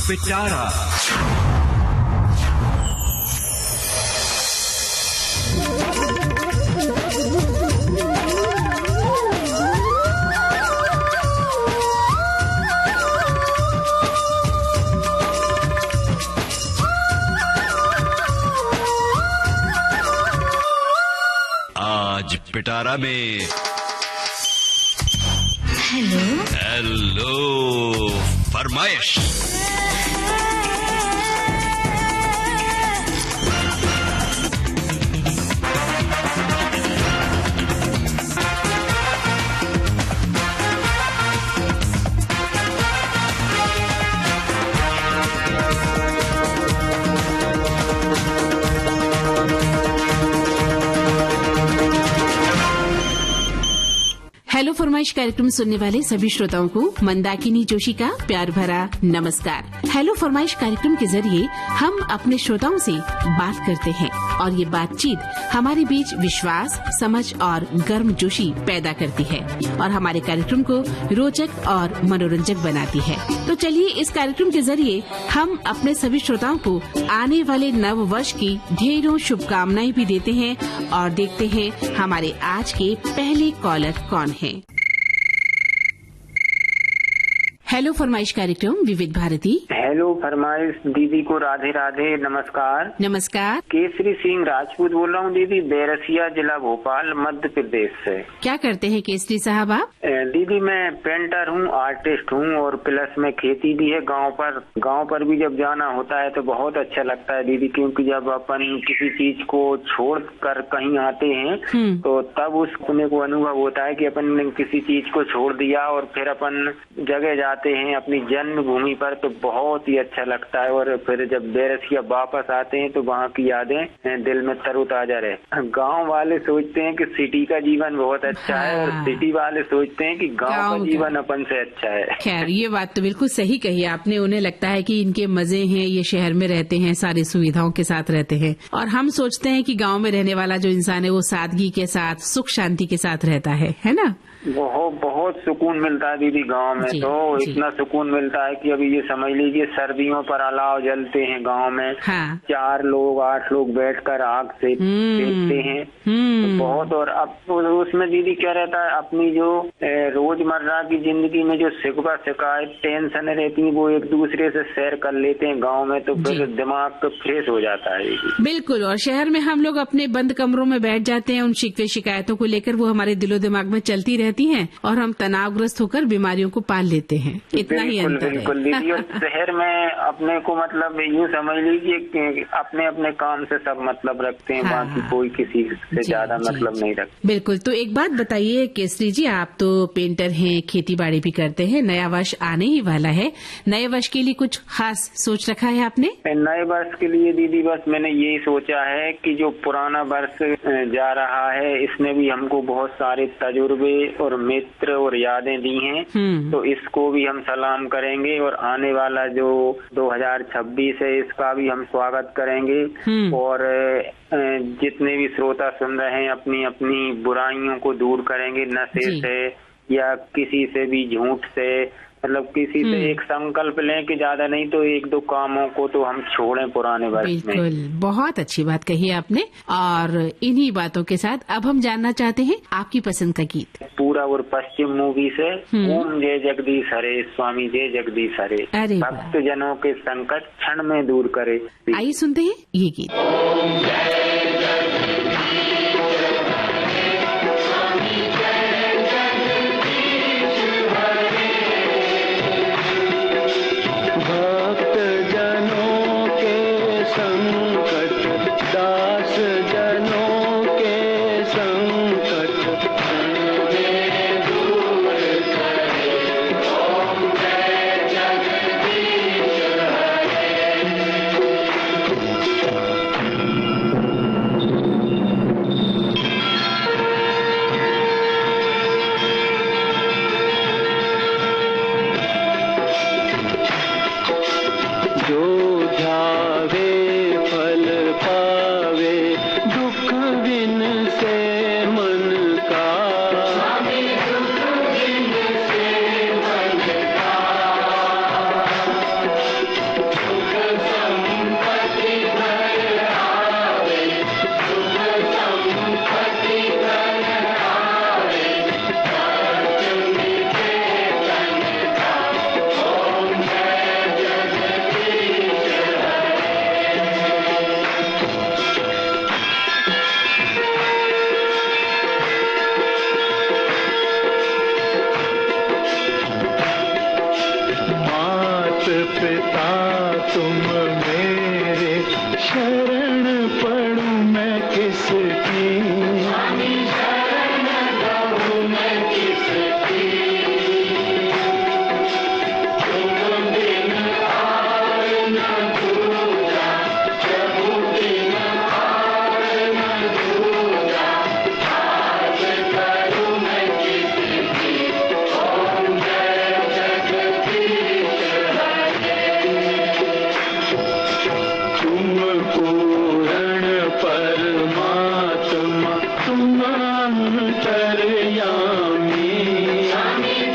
पिटारा। आज पिटारा में हेलो फरमाइश। हेलो फरमाइश कार्यक्रम सुनने वाले सभी श्रोताओं को मंदाकिनी जोशी का प्यार भरा नमस्कार। हेलो फरमाइश कार्यक्रम के जरिए हम अपने श्रोताओं से बात करते हैं और ये बातचीत हमारे बीच विश्वास, समझ और गर्मजोशी पैदा करती है और हमारे कार्यक्रम को रोचक और मनोरंजक बनाती है। तो चलिए इस कार्यक्रम के जरिए हम अपने सभी श्रोताओं को आने वाले नव वर्ष की ढेरों शुभकामनाएं भी देते हैं और देखते हैं हमारे आज के पहले कॉलर कौन है। हेलो फरमाइश कार्यक्रम विविध भारती। हेलो फरमाइश दीदी को राधे राधे नमस्कार। नमस्कार। केसरी सिंह राजपूत बोल रहा हूँ दीदी, बैरसिया जिला भोपाल मध्य प्रदेश से। क्या करते हैं केसरी साहब आप? दीदी मैं पेंटर हूँ, आर्टिस्ट हूँ और प्लस में खेती भी है गांव पर भी जब जाना होता है तो बहुत अच्छा लगता है दीदी, क्योंकि जब अपन किसी चीज को छोड़ कर कहीं आते हैं तो तब उस अपने को अनुभव होता है कि अपन ने किसी चीज को छोड़ दिया और फिर अपन जगह जाते हैं अपनी जन्मभूमि पर, तो बहुत ही अच्छा लगता है। और फिर जब बैरसिया वापस आते हैं तो वहाँ की यादें दिल में तरोताजा रहे। गांव वाले सोचते हैं कि सिटी का जीवन बहुत अच्छा है और सिटी वाले सोचते हैं कि गांव का जीवन अपन से अच्छा है। खैर ये बात तो बिल्कुल सही कही आपने। उन्हें लगता है कि इनके मजे हैं, ये शहर में रहते हैं, सारी सुविधाओं के साथ रहते हैं, और हम सोचते हैं कि गाँव में रहने वाला जो इंसान है वो सादगी के साथ, सुख शांति के साथ रहता है ना। बहुत सुकून मिलता है दीदी गांव में। तो इतना सुकून मिलता है कि अभी ये समझ लीजिए सर्दियों पर अलाव जलते हैं गांव में। 4 लोग 8 लोग बैठकर आग से देखते हैं तो बहुत। और अब उसमें दीदी क्या रहता है, अपनी जो रोजमर्रा की जिंदगी में जो शिकायत टेंशन रहती है वो एक दूसरे से शेयर कर लेते हैं गाँव में, तो फिर दिमाग तो फ्रेश हो जाता है। बिल्कुल। और शहर में हम लोग अपने बंद कमरों में बैठ जाते हैं, उन शिकवे शिकायतों को लेकर वो हमारे दिलो दिमाग में चलती रहती हैं और हम तनावग्रस्त होकर बीमारियों को पाल लेते हैं। इतना ही अंतर है। बिल्कुल दीदी। और शहर में अपने को मतलब यूँ समझ लीजिए कि अपने अपने काम से सब मतलब रखते हैं, बाकी कोई किसी से ज्यादा मतलब नहीं रखते। बिल्कुल। तो एक बात बताइए केसरी जी, आप तो पेंटर हैं, खेती बाड़ी भी करते हैं, नया वर्ष आने ही वाला है, नए वर्ष के लिए कुछ खास सोच रखा है आपने? नए वर्ष के लिए दीदी बस मैंने यही सोचा है कि जो पुराना वर्ष जा रहा है इसने भी हमको बहुत सारे तजुर्बे और मित्र और यादें दी हैं, तो इसको भी हम सलाम करेंगे और आने वाला जो 2026 है इसका भी हम स्वागत करेंगे। और जितने भी श्रोता सुन रहे हैं अपनी अपनी बुराइयों को दूर करेंगे, नशे से या किसी से भी झूठ से, मतलब किसी से एक संकल्प लें कि ज्यादा नहीं तो 1-2 कामों को तो हम छोड़ें पुराने वर्ष में। बिल्कुल, बहुत अच्छी बात कही आपने। और इन्हीं बातों के साथ अब हम जानना चाहते हैं आपकी पसंद का गीत। पूरा और पश्चिम मूवी से ओम जय जगदीश हरे, स्वामी जय जगदीश हरे, भक्त जनों के संकट क्षण में दूर करे। आइए सुनते हैं ये गीत। तुम मेरे शरण पड़ूं मैं किसकी, शरण गाऊं मैं किसकी। तुम बिन आर न दूजा, प्रभु बिन आर न दूजा, आज करूं मैं किसकी। ओम जय जगदीश तुम पूर्ण परमात्मा, तुम अंतर्यामी,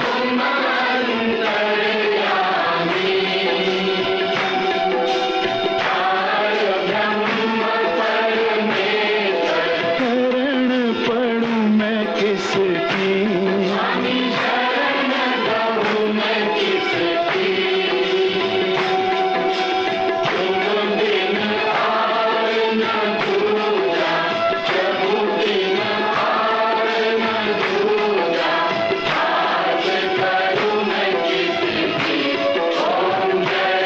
तुम अंतर्यामी। पार ब्रह्म परमेश्वर, शरण पड़ूं मैं किसकी, शरण गाऊं मैं किसकी। तुम बिन आर न दूजा, प्रभु बिन आर न दूजा, आज करूं मैं किसकी। ओम जय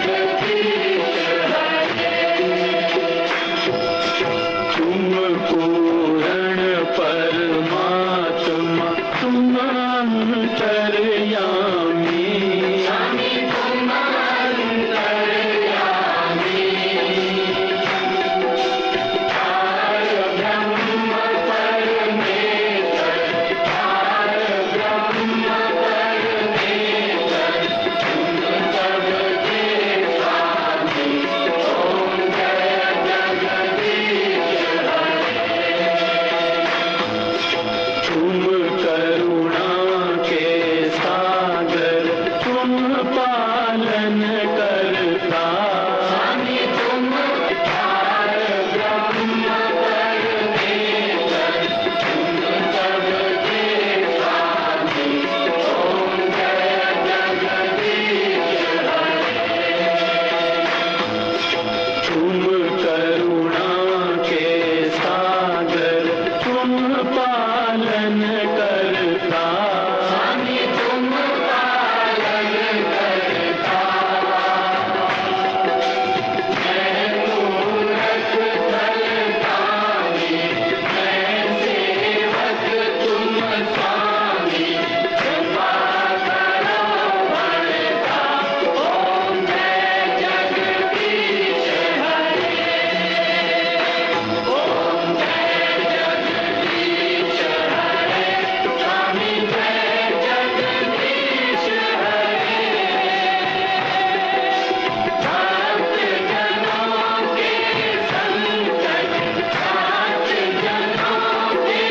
जगदीश तुम पूर्ण परमात्मा, तुम अंतर्यामी, तुम अंतर्यामी। पार ब्रह्म परमेश्वर, पार ब्रह्म परमेश्वर, तुम सबके स्वामी। ओम जय जगदीश तुम करुणा के सागर, तुम पालन करता, तुम पार ब्रह्म परमेश्वर, तुम सबके स्वामी। ओम जय जगदीश तुम करुणा के सागर, तुम पालन करता, तुम पालन करता। मैं मूरख धलतानी, मैं सेवक तुम स्वामी, कृपा करो बड़का। ओम जय जगदीश हरे, ओम जय जगदीश हरे, स्वामी जय जगदीश हरे। भक्त जनों के संकट, साथ जनों के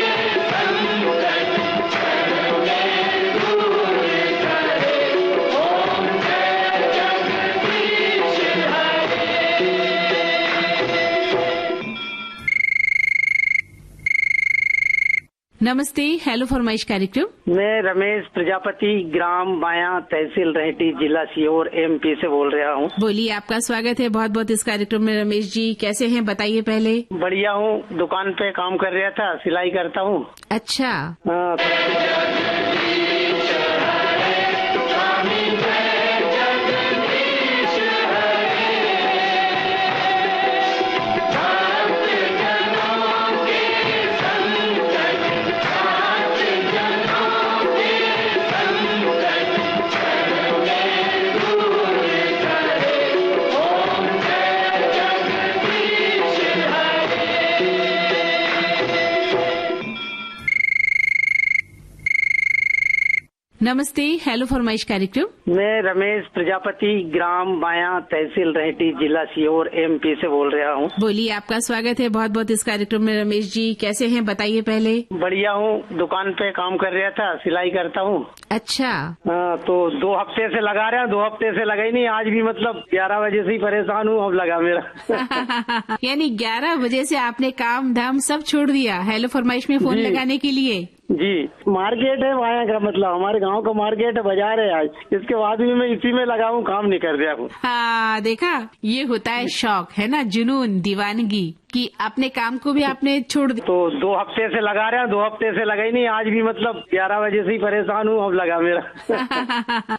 संकट, क्षण में दूर करे। ओम जय जगदीश हरे। नमस्ते, हेलो फरमाइश कार्यक्रम। मैं रमेश प्रजापति, ग्राम बाया, तहसील रहेटी, जिला सीहोर, MP से बोल रहा हूँ। बोलिए, आपका स्वागत है बहुत बहुत इस कार्यक्रम में। रमेश जी कैसे हैं, बताइए पहले। बढ़िया हूँ, दुकान पे काम कर रहा था, सिलाई करता हूँ। अच्छा, हाँ, नमस्ते, हेलो फरमाइश कार्यक्रम। मैं रमेश प्रजापति, ग्राम बाया, तहसील रहेटी, जिला सीहोर, MP से बोल रहा हूँ। बोलिए, आपका स्वागत है बहुत बहुत इस कार्यक्रम में। रमेश जी कैसे हैं, बताइए पहले। बढ़िया हूँ, दुकान पे काम कर रहा था, सिलाई करता हूँ। अच्छा, हाँ, तो 2 हफ्ते से लगा रहा, 2 हफ्ते से लगा ही नहीं। आज भी मतलब 11 बजे से ही परेशान हूँ, अब लगा मेरा। यानी 11 बजे से आपने काम धाम सब छोड़ दिया हेलो फरमाइश में फोन जी। लगाने के लिए। जी मार्केट है वहाँ का, मतलब हमारे गांव का मार्केट है, बाजार है आज। इसके बाद भी मैं इसी में लगा हूँ, काम नहीं कर दिया हूँ। हाँ देखा, ये होता है शौक, है ना, जुनून, दीवानगी, कि अपने काम को भी आपने छोड़ दिया। तो 2 हफ्ते से लगा रहे हैं, 2 हफ्ते से लगा ही नहीं। आज भी मतलब 11 बजे से ही परेशान हूँ, अब लगा मेरा।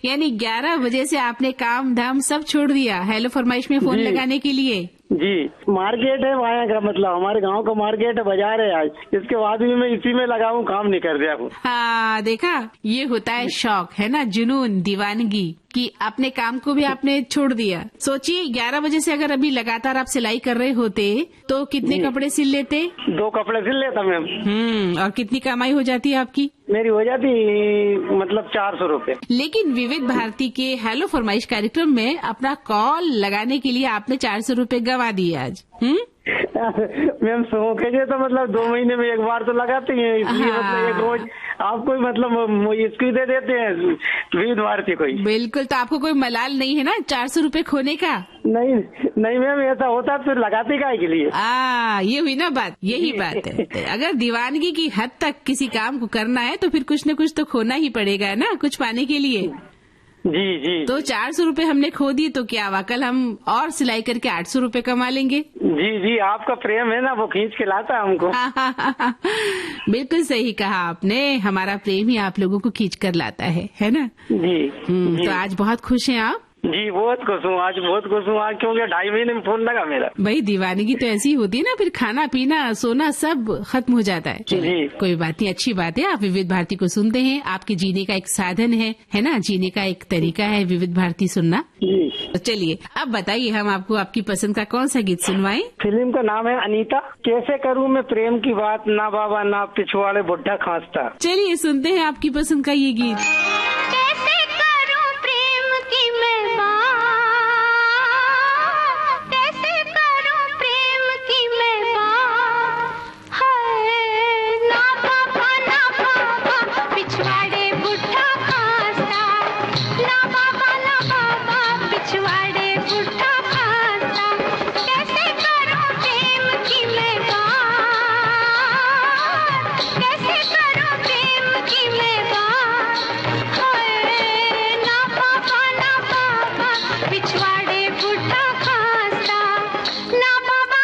यानी 11 बजे से आपने काम धाम सब छोड़ दिया हेलो फरमाइश में फोन जी। लगाने के लिए। जी मार्केट है वहाँ का, मतलब हमारे गांव का मार्केट है, बाजार है आज। इसके बाद भी मैं इसी में लगा हूँ, काम नहीं कर दिया हूँ। हाँ देखा, ये होता है शौक, है ना, जुनून, दीवानगी, कि अपने काम को भी आपने छोड़ दिया। सोचिए 11 बजे से अगर अभी लगातार आप सिलाई कर रहे होते तो कितने कपड़े सिल लेते? 2 कपड़े सिल लेता मैम। और कितनी कमाई हो जाती है आपकी? मेरी हो जाती मतलब 400 रुपए। लेकिन विविध भारती के हेलो फरमाइश कार्यक्रम में अपना कॉल लगाने के लिए आपने 400 रुपए गवा दिए आज। मैम सो के तो मतलब 2 महीने में एक बार तो लगाते हैं, इसलिए हाँ। मतलब एक रोज आपको मतलब इसकी दे देते हैं विविध भारती को ही। बिल्कुल, तो आपको कोई मलाल नहीं है ना 400 रुपए खोने का? नहीं नहीं मैम, ऐसा होता तो फिर लगाते काहे के लिए। ये हुई ना बात, यही बात है। अगर दीवानगी की हद तक किसी काम को करना है तो फिर कुछ न कुछ तो खोना ही पड़ेगा ना, कुछ पाने के लिए। जी जी। तो 400 रुपए हमने खो दिए तो क्या हुआ, कल हम और सिलाई करके 800 रुपए कमा लेंगे। जी जी, आपका प्रेम है ना, वो खींच के लाता है हमको। बिल्कुल सही कहा आपने, हमारा प्रेम ही आप लोगों को खींच कर लाता है ना। जी जी। तो आज बहुत खुश हैं आप? जी बहुत खुश हूँ, आज बहुत खुश हूँ आज, क्योंकि 2.5 महीने में फोन लगा मेरा। भाई दीवानगी तो ऐसी होती है ना, फिर खाना पीना सोना सब खत्म हो जाता है। जी। कोई बात नहीं, अच्छी बात है, आप विविध भारती को सुनते हैं, आपके जीने का एक साधन है ना, जीने का एक तरीका है विविध भारती सुनना। जी। तो चलिए अब बताइए, हम आपको आपकी पसंद का कौन सा गीत सुनवाएं? फिल्म का नाम है अनीता। कैसे करूँ मैं प्रेम की बात, ना बाबा ना पिछवाड़े बुढ़ा खांसता। चलिए सुनते हैं आपकी पसंद का ये गीत। कैसे करूं प्रेम की मैं बात, कैसे करूं प्रेम की मैं बात, हाय ना बाबा पिछवाड़े बुढ़ा खांसता, ना बाबा पिछवाड़े बुढ़ा खांसता। कैसे करूं प्रेम की मैं बात, कैसे करूं प्रेम की मैं बात, हाय ना बाबा पिछवाड़े बुढ़ा खांसता, ना बाबा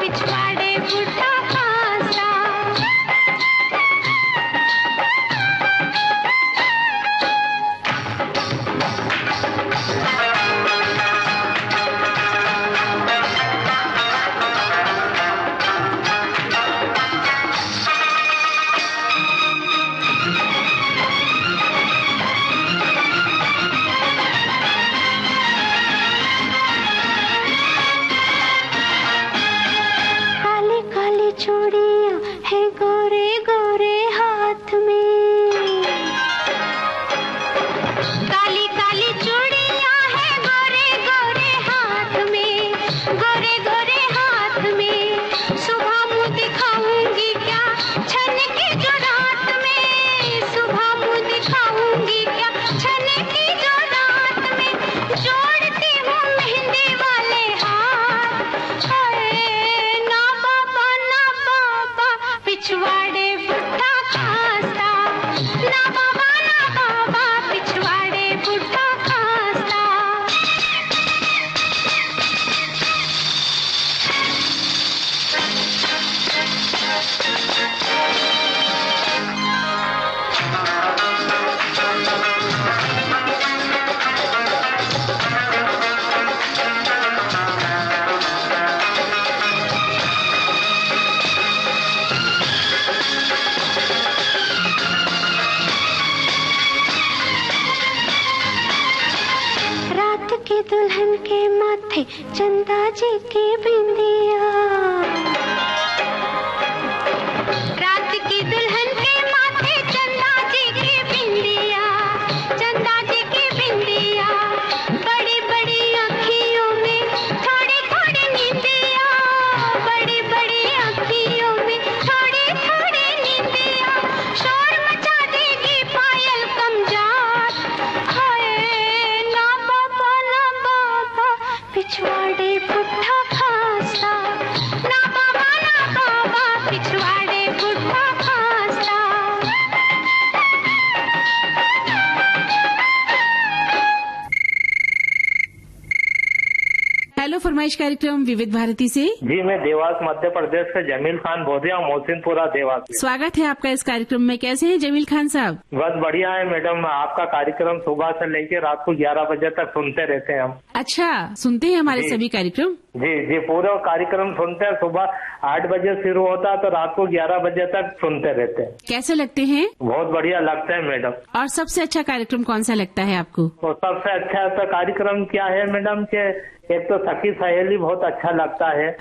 पिछवाड़े बुढ़ा खांसता। काली काली चूड़ियां है गोरे गोरे हाथ में, काली काली चूड़ियां है गोरे गोरे हाथ में, गोरे गोरे हाथ में। सुबह मुँह दिखाऊंगी क्या छन की जो रात में, सुबह मुँह दिखाऊंगी क्या छन की जो रात में। जोड़ती हूँ मेहंदी वाले हाथ, हाय ना बाबा पिछवाड़े बुढ़ा खांसता, ना बाबा पिछवाड़े बुढ़ा खांसता। रात के दुल्हन के माथे चंदा जी की बिंदिया, रात की दुल्हन के माथे चंदा जी की बिंदिया, चंदा जी की बिंदिया। बड़ी बड़ी आँखियों में थोड़ी थोड़ी नींदिया, बड़ी बड़ी आँखियों में थोड़ी थोड़ी नींदिया। शोर मचा देगी पायल कमजार, हाय ना बाबा पिछवाड़े बुढ़ा खांसता, ना बाबा हेलो फरमाइश कार्यक्रम विविध भारती से। जी, मैं देवास मध्य प्रदेश से जमील खान बोल रहा हूँ, मोहसिनपुरा देवास से। स्वागत है आपका इस कार्यक्रम में। कैसे हैं जमील खान साहब? बस बढ़िया है मैडम, आपका कार्यक्रम सुबह से लेकर रात को 11 बजे तक सुनते रहते हैं हम। अच्छा, सुनते हैं हमारे जी। सभी कार्यक्रम? जी जी, पूरा कार्यक्रम सुनते हैं। सुबह 8 बजे शुरू होता है तो रात को 11 बजे तक सुनते रहते हैं। कैसे लगते हैं? बहुत बढ़िया लगता है मैडम। और सबसे अच्छा कार्यक्रम कौन सा लगता है आपको? तो सबसे अच्छा तो कार्यक्रम क्या है मैडम के एक तो सखी सहेली बहुत अच्छा लगता है।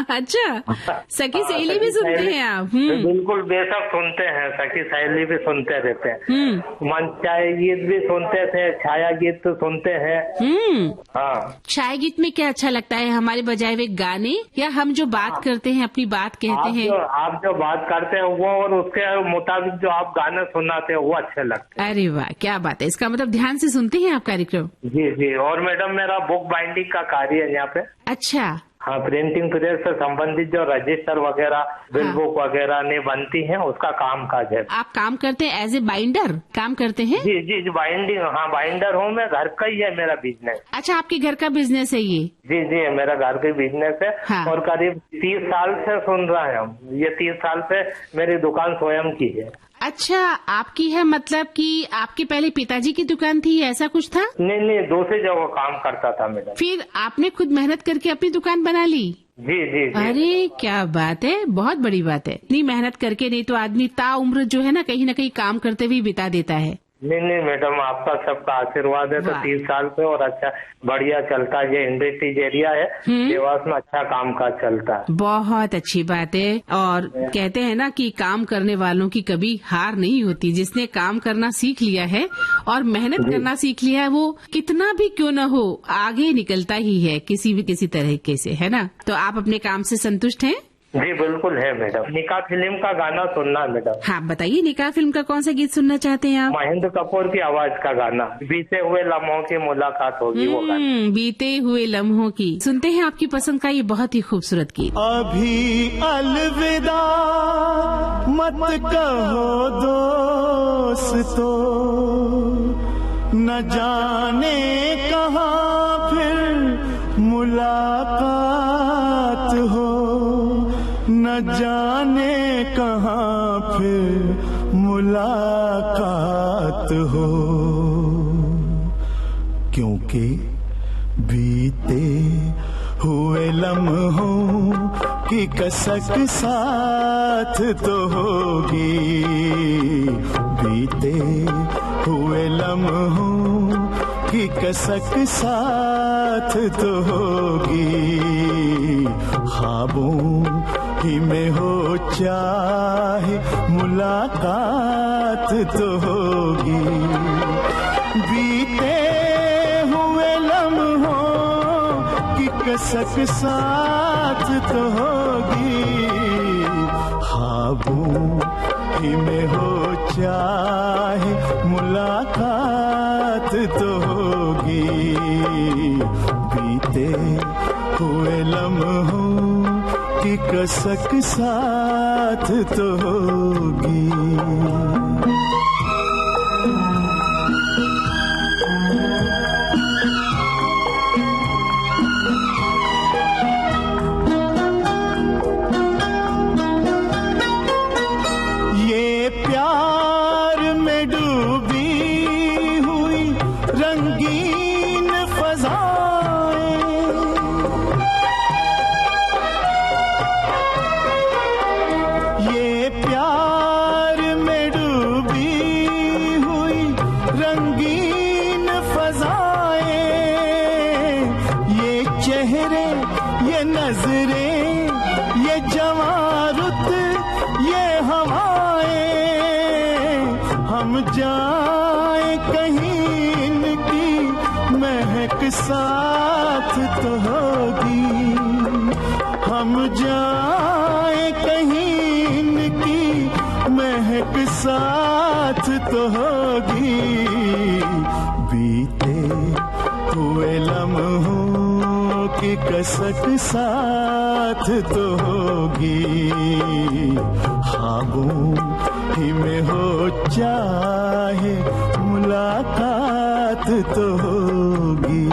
अच्छा, सखी हाँ, सहेली भी सखी सुनते सहेली- हैं आप? बिल्कुल बेशक सुनते हैं, सखी सहेली भी सुनते रहते हैं। मनचाहे गीत भी सुनते थे, छाया गीत तो सुनते हैं। हाँ, छाया गीत में क्या अच्छा लगता है? हमारे बजाए हुए गाने या हम जो बात करते हैं, अपनी बात कहते हैं? आप जो बात करते हैं वो और उसके मुताबिक जो आप गाने सुनाते हैं वो अच्छे लगते अरे वाह, क्या बात है। इसका मतलब ध्यान से सुनते हैं आप कार्यक्रम? हैं। जी जी, और मैडम मेरा बुक बाइंडिंग का कार्य है यहाँ पे। अच्छा, हाँ, प्रिंटिंग प्रेस से संबंधित जो रजिस्टर वगैरह, बिल बुक वगैरह नहीं बनती है, उसका काम काज है। आप काम करते हैं एज ए बाइंडर काम करते हैं? जी जी, बाइंडिंग, हाँ बाइंडर हूँ मैं, घर का ही है मेरा बिजनेस। अच्छा, आपके घर का बिजनेस है ये? जी जी, मेरा घर का बिजनेस है। हाँ। और करीब 30 साल से सुन रहे हैं हम। ये 30 साल से मेरी दुकान स्वयं की है। अच्छा, आपकी है, मतलब कि आपके पहले पिताजी की दुकान थी, ऐसा कुछ था? नहीं, दूसरी जगह काम करता था मैडम। फिर आपने खुद मेहनत करके अपनी दुकान बना ली? जी जी जी। अरे क्या बात है, बहुत बड़ी बात है। इतनी मेहनत करके नहीं तो आदमी ताउम्र जो है ना कहीं काम करते हुए बिता देता है। नहीं मैडम, आपका सबका आशीर्वाद है तो वाह। 30 साल से और अच्छा बढ़िया चलता है। ये इंडस्ट्रीज एरिया है, देवास में अच्छा काम काज चलता है। बहुत अच्छी बात है। और कहते हैं ना कि काम करने वालों की कभी हार नहीं होती। जिसने काम करना सीख लिया है और मेहनत करना सीख लिया है, वो कितना भी क्यों न हो आगे निकलता ही है किसी तरीके से, है ना? तो आप अपने काम से संतुष्ट हैं? जी बिल्कुल है मैडम। निकाह फिल्म का गाना सुनना है मैडम। हाँ, बताइए, निकाह फिल्म का कौन सा गीत सुनना चाहते हैं आप? महेंद्र कपूर की आवाज का गाना, बीते हुए लम्हों की मुलाकात होगी, वो गाना। बीते हुए लम्हों की। सुनते हैं आपकी पसंद का ये बहुत ही खूबसूरत गीत। अभी अलविदा मत कहो दोस्तों, न जाने कहाँ फिर मुलाकात हो, न जाने कहाँ फिर मुलाकात हो, क्योंकि बीते हुए लम्हों की कसक साथ तो होगी, बीते हुए लम्हों की कसक साथ तो होगी, ख्वाबों ही में हो चाहे मुलाकात तो होगी, बीते हुए लम्हों की कसक साथ तो होगी, ख्वाबों ही में हो चाहे मुलाकात तो होगी, बीते हुए लम्हों की कसक साथ तो होगी। ये प्यार में डूबी हुई रंगीन फज़ाएं, ये प्यार में डूबी हुई रंगीन फज़ाएं, ये चेहरे, ये नजरें, ये जवारुत, ये हवाएं, हम जाए कहीं इनकी महक साथ तो होगी, हम जाए कहीं इनकी महक साथ तो होगी, बीते हुए लम्हों की कसक साथ तो होगी, ख्वाबों ही में हो चाहे मुलाकात तो होगी।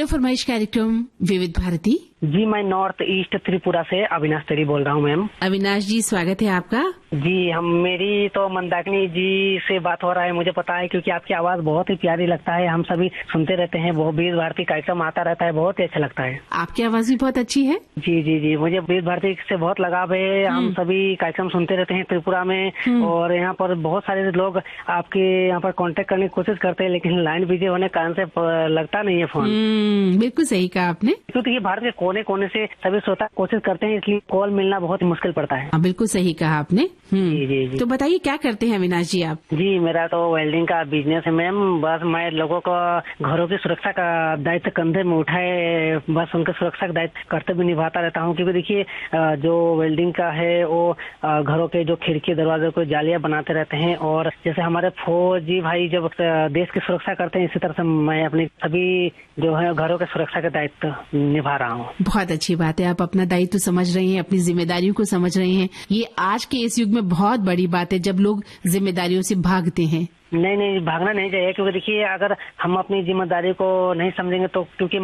हेलो फरमाइश कार्यक्रम विविध भारती। जी, मैं नॉर्थ ईस्ट त्रिपुरा से अविनाश तेरी बोल रहा हूँ मैम। अविनाश जी, स्वागत है आपका। जी, मेरी तो मंदाकिनी जी से बात हो रहा है, मुझे पता है, क्योंकि आपकी आवाज बहुत ही प्यारी लगता है। हम सभी सुनते रहते हैं, बहुत विविध भारती कार्यक्रम आता रहता है, बहुत ही अच्छा लगता है। आपकी आवाज भी बहुत अच्छी है। जी जी जी, मुझे विविध भारती से बहुत लगाव है। हम सभी कार्यक्रम सुनते रहते हैं त्रिपुरा में, और यहाँ पर बहुत सारे लोग आपके यहाँ पर कांटेक्ट करने की कोशिश करते हैं, लेकिन लाइन बिजी होने के कारण से लगता नहीं है फोन। बिल्कुल सही कहा आपने। क्योंकि ये भारत के कोने कोने से सभी श्रोता कोशिश करते हैं, इसलिए कॉल मिलना बहुत ही मुश्किल पड़ता है। बिल्कुल सही कहा आपने। जी जी जी। तो बताइए क्या करते हैं अविनाश जी आप? जी, मेरा तो वेल्डिंग का बिजनेस है मैम। बस मैं लोगों को घरों की सुरक्षा का दायित्व कंधे में उठाए, बस उनके सुरक्षा का दायित्व कर्तव्य निभाता रहता हूँ। क्योंकि देखिए, जो वेल्डिंग का है वो घरों के जो खिड़की दरवाजे को जालियां बनाते रहते हैं, और जैसे हमारे फौजी भाई जब देश की सुरक्षा करते हैं, इसी तरह से मैं अपनी सभी जो है घरों के सुरक्षा का दायित्व निभा रहा हूँ। बहुत अच्छी बात है, आप अपना दायित्व समझ रहे हैं, अपनी जिम्मेदारियों को समझ रहे हैं। ये आज के इस युग में बहुत बड़ी बात है, जब लोग जिम्मेदारियों से भागते हैं। नहीं, भागना नहीं चाहिए। क्योंकि देखिए, अगर हम अपनी जिम्मेदारी को नहीं समझेंगे तो क्योंकि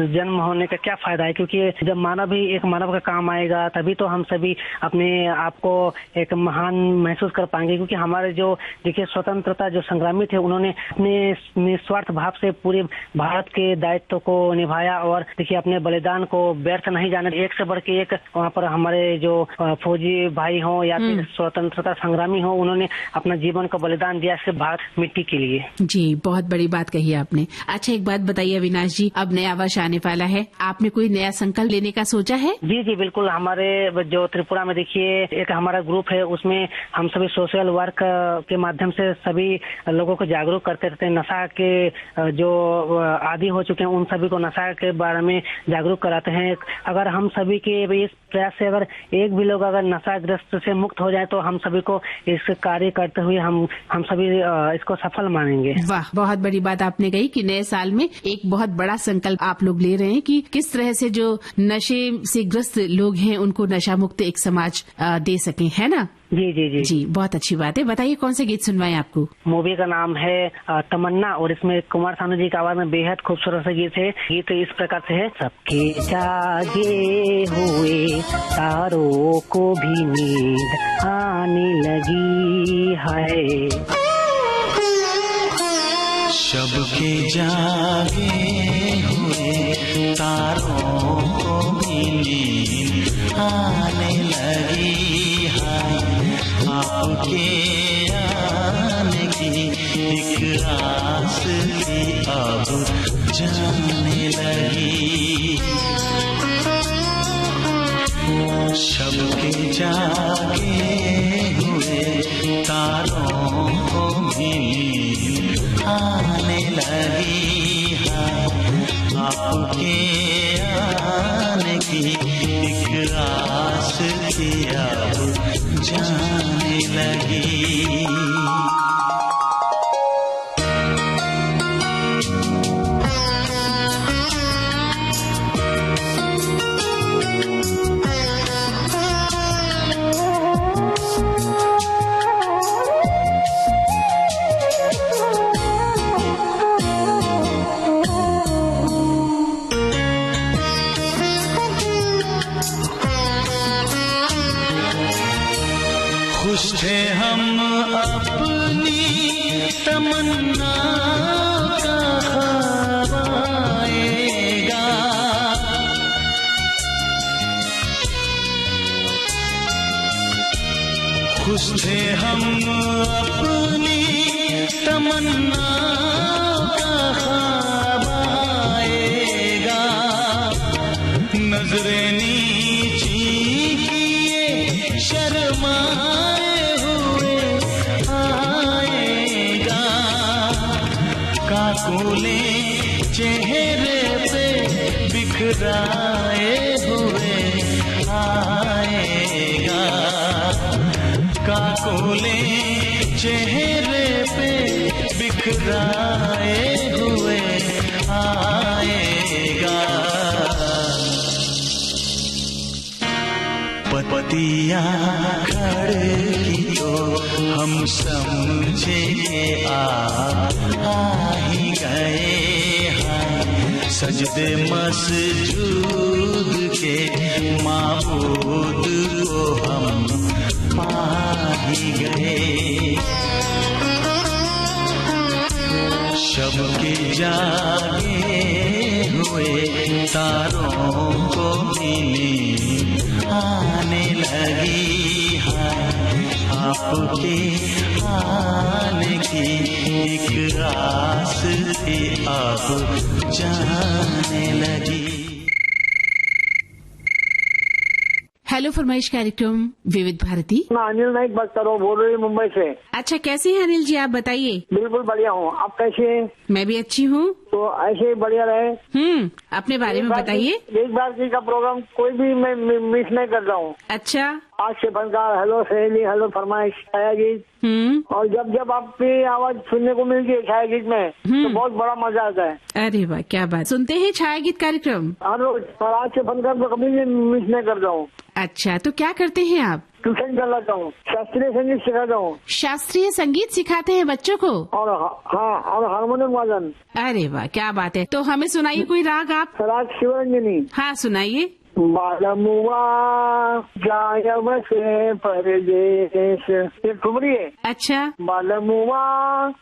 जन्म होने का क्या फायदा है? क्योंकि जब मानव ही एक मानव का काम आएगा, तभी तो हम सभी अपने आप को एक महान महसूस कर पाएंगे। क्योंकि हमारे जो देखिए स्वतंत्रता जो संग्रामी थे, उन्होंने अपने निस्वार्थ भाव से पूरे भारत के दायित्व को निभाया, और देखिए अपने बलिदान को व्यर्थ नहीं जाने। एक से बढ़ के एक वहाँ पर हमारे जो फौजी भाई हो या फिर स्वतंत्रता संग्रामी हो, उन्होंने अपना जीवन का बलिदान से भारत मिट्टी के लिए। जी, बहुत बड़ी बात कही आपने। अच्छा, एक बात बताइए अविनाश जी, अब नया वर्ष आने वाला है, आपने कोई नया संकल्प लेने का सोचा है? जी जी, बिल्कुल। हमारे जो त्रिपुरा में देखिए एक हमारा ग्रुप है, उसमें हम सभी सोशल वर्क के माध्यम से सभी लोगों को जागरूक करते रहते हैं। नशा के जो आदी हो चुके हैं, उन सभी को नशा के बारे में जागरूक कराते हैं। अगर हम सभी के इस प्रयास से अगर एक भी लोग अगर नशाग्रस्त से मुक्त हो जाए, तो हम सभी को इस कार्य करते हुए हम सभी इसको सफल मानेंगे। वाह, बहुत बड़ी बात आपने कही कि नए साल में एक बहुत बड़ा संकल्प आप लोग ले रहे हैं कि किस तरह से जो नशे से ग्रस्त लोग हैं उनको नशा मुक्त एक समाज दे सकें, है ना? जी जी जी जी, बहुत अच्छी बात है। बताइए कौन से गीत सुनवाएं आपको? मूवी का नाम है तमन्ना, और इसमें कुमार सानू जी की आवाज में बेहद खूबसूरत सा गीत है। गीत इस प्रकार से है। सबके जागे हुए तारों को भी नींद आने लगी है, सबके जागे हुए तारों को भी नींद आने लगी है, आपके आने की एक आस भी अब जाने लगी। सबके जागे हुए तारों को भी नींद आने लगी है, आपके आने की एक आस थी अब जाने लगी। खुश थे हम अपनी तमन्ना का ख्वाब आएगा, खुश थे हम अपनी तमन्ना का ख्वाब आएगा, नजरें नीची किए शर्माए हुए आएगा, काकुले चेहरे पे बिखराए हुए आएगा, काकुले चेहरे पे बिखराए हुए आएगा। पतिया खड़की तो हम समझे आ ही गए हैं, सजदे मसजूद के माबूद को हम पा ही गए। शब के जागे हुए तारों को भी नींद आने लगी है। आपके आने की एक आस थी अब जाने लगी। हेलो फरमाइश कार्यक्रम विविध भारती। मैं अनिल नाइक बात कर रहा हूँ, बोल रही हूँ मुंबई से। अच्छा, कैसे हैं अनिल जी, आप बताइए। बिल्कुल बढ़िया हूँ, आप कैसे हैं? मैं भी अच्छी हूँ। तो ऐसे ही बढ़िया रहे। अपने बारे में बताइए। एक बार की का प्रोग्राम कोई भी मैं मिस नहीं कर रहा हूँ। अच्छा। आज से फनकार, हेलो सहेली, हेलो फरमाइश, छाया गीत। और जब जब आपकी आवाज सुनने को मिलती है छाया गीत में तो बहुत बड़ा मजा आता है। अरे वाह, क्या बात। सुनते हैं छाया गीत कार्यक्रम हर रोज, और आज से फनकार तो कभी भी मिस नहीं करता हूँ। अच्छा, तो क्या करते हैं आप? ट्यूशन चलाता हूँ, शास्त्रीय संगीत सिखाता हूँ। शास्त्रीय संगीत सिखाते हैं बच्चों को? और हाँ, और हारमोनियम वादन। अरे वाह, क्या बात है। तो हमें सुनाइए कोई राग आप। राग शिवरंजनी। हाँ, सुनाइए। बालमुआ जायब से परदेश, ये ठुमरी है। अच्छा। बालमुआ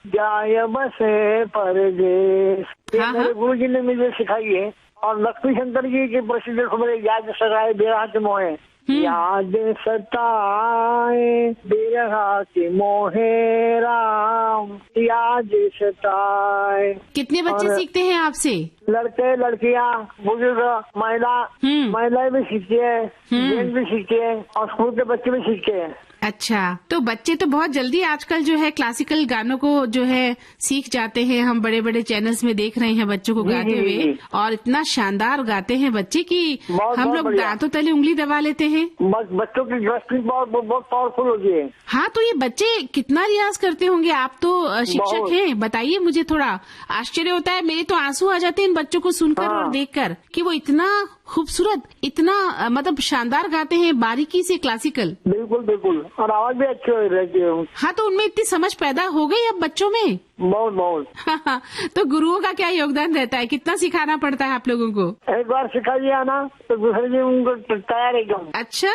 जायब से परदेश, ये मेरे गुरु जी ने मुझे सिखाई है। और लक्ष्मी शंकर जी की प्रसिद्ध ठुमरी, याद सताए बेरहा के मोहे, याद सताए बेरहा के मोहे राम, याद सताए। कितने बच्चे सीखते हैं आपसे? लड़के लड़कियां, बुजुर्ग, महिलाएं भी सीखती है, जेंट्स भी सीखते हैं, और स्कूल के बच्चे भी सीखते हैं। अच्छा, तो बच्चे तो बहुत जल्दी आजकल जो है क्लासिकल गानों को जो है सीख जाते हैं। हम बड़े बड़े चैनल्स में देख रहे हैं बच्चों को गाते हुए, और इतना शानदार गाते हैं बच्चे कि हम लोग दांतों तले उंगली दबा लेते हैं। बच्चों की दृष्टि बहुत पावरफुल होती है। हाँ, तो ये बच्चे कितना रियाज करते होंगे? आप तो शिक्षक हैं, बताइए मुझे। थोड़ा आश्चर्य होता है, मेरे तो आंसू आ जाते हैं इन बच्चों को सुनकर और देखकर कि वो इतना खूबसूरत, इतना मतलब शानदार गाते हैं, बारीकी से क्लासिकल। बिल्कुल बिल्कुल, और आवाज भी अच्छी रहती है। हाँ, तो उनमें इतनी समझ पैदा हो गई अब बच्चों में। बहुत बहुत। हाँ, तो गुरुओं का क्या योगदान रहता है? कितना सिखाना पड़ता है आप लोगों को? एक बार सिखा दिया ना तो दूसरे दिन उनको तैयार एकदम। अच्छा,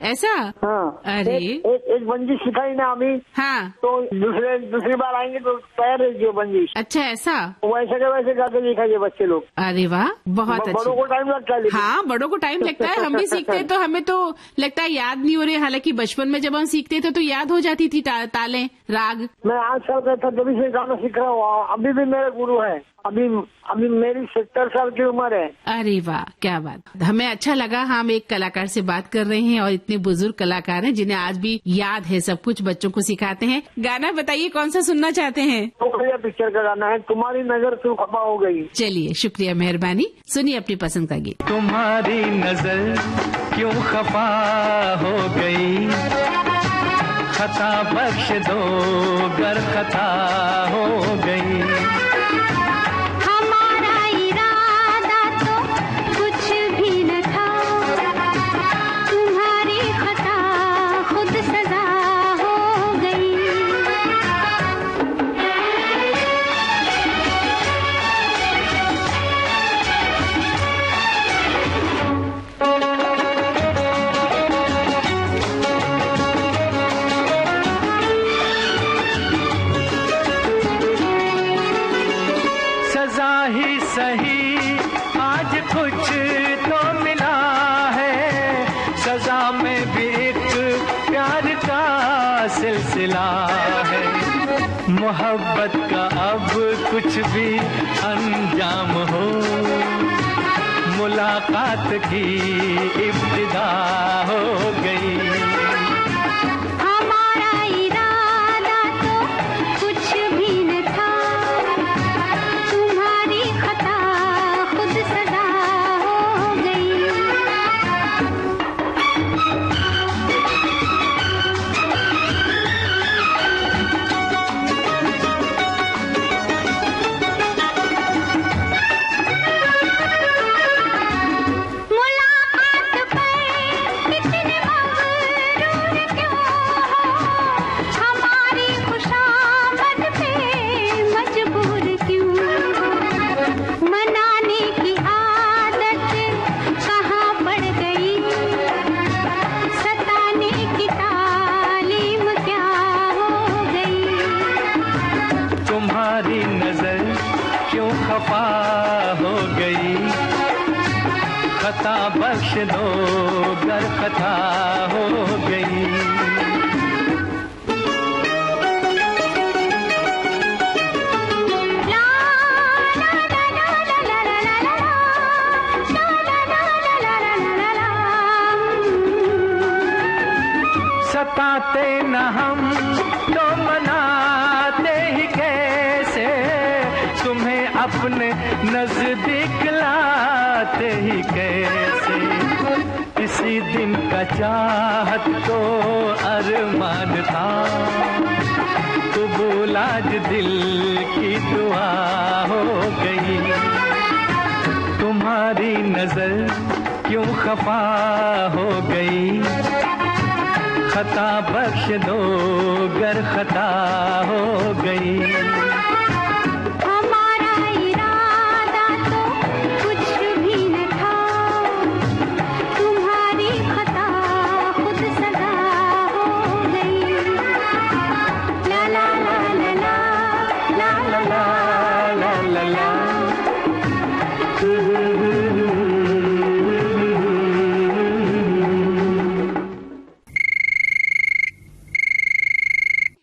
ऐसा? हाँ। अरे एक बंदिश सिखाई ना अभी। हाँ, तो दूसरी बार आएंगे तो तैयार रहेगी बंदिश। अच्छा, ऐसा? वैसे के वैसे गा के दिखाइए बच्चे लोग। अरे वाह, बहुत अच्छा। बड़ों को टाइम लगता है। हाँ, बड़ों को टाइम लगता है। हम भी सीखते हैं तो हमें तो लगता है याद नहीं हो रही। हालांकि बचपन में जब हम सीखते थे तो याद हो जाती थी तालें, राग। मैं 8 साल का था तभी से गाना सीख रहा हूँ, अभी भी मेरे गुरु है। अभी मेरी 70 साल की उम्र है। अरे वाह, क्या बात। हमें अच्छा लगा, हम एक कलाकार से बात कर रहे हैं और इतने बुजुर्ग कलाकार हैं जिन्हें आज भी याद है सब कुछ, बच्चों को सिखाते हैं। गाना बताइए, कौन सा सुनना चाहते हैं? तो भैया पिक्चर का गाना है, तुम्हारी नजर क्यों खफा हो गई। चलिए, शुक्रिया, मेहरबानी। सुनिए अपनी पसंद का गीत। तुम्हारी नजर क्यों खफा हो गई, खता बख्श दो गर खता हो गई। सही आज कुछ तो मिला है, सजा में भी एक प्यार का सिलसिला है। मोहब्बत का अब कुछ भी अंजाम हो, मुलाकात की इब्तिदा हो गई। खता बख्श दो गर खता हो गई। सताते न हम तो मनाते ही कैसे, तुम्हें अपने नजदीक लाते ही कैसे। इसी दिन का चाहत तो अरमान था, कबूल आज दिल की दुआ हो गई। तुम्हारी नजर क्यों खफा हो गई, खता बख्श दो गर खता हो गई। हमारा इरादा तो कुछ भी न था, तुम्हारी खता खुद सदा हो गई। ला ला ला ला ला ला ला ला ला ला।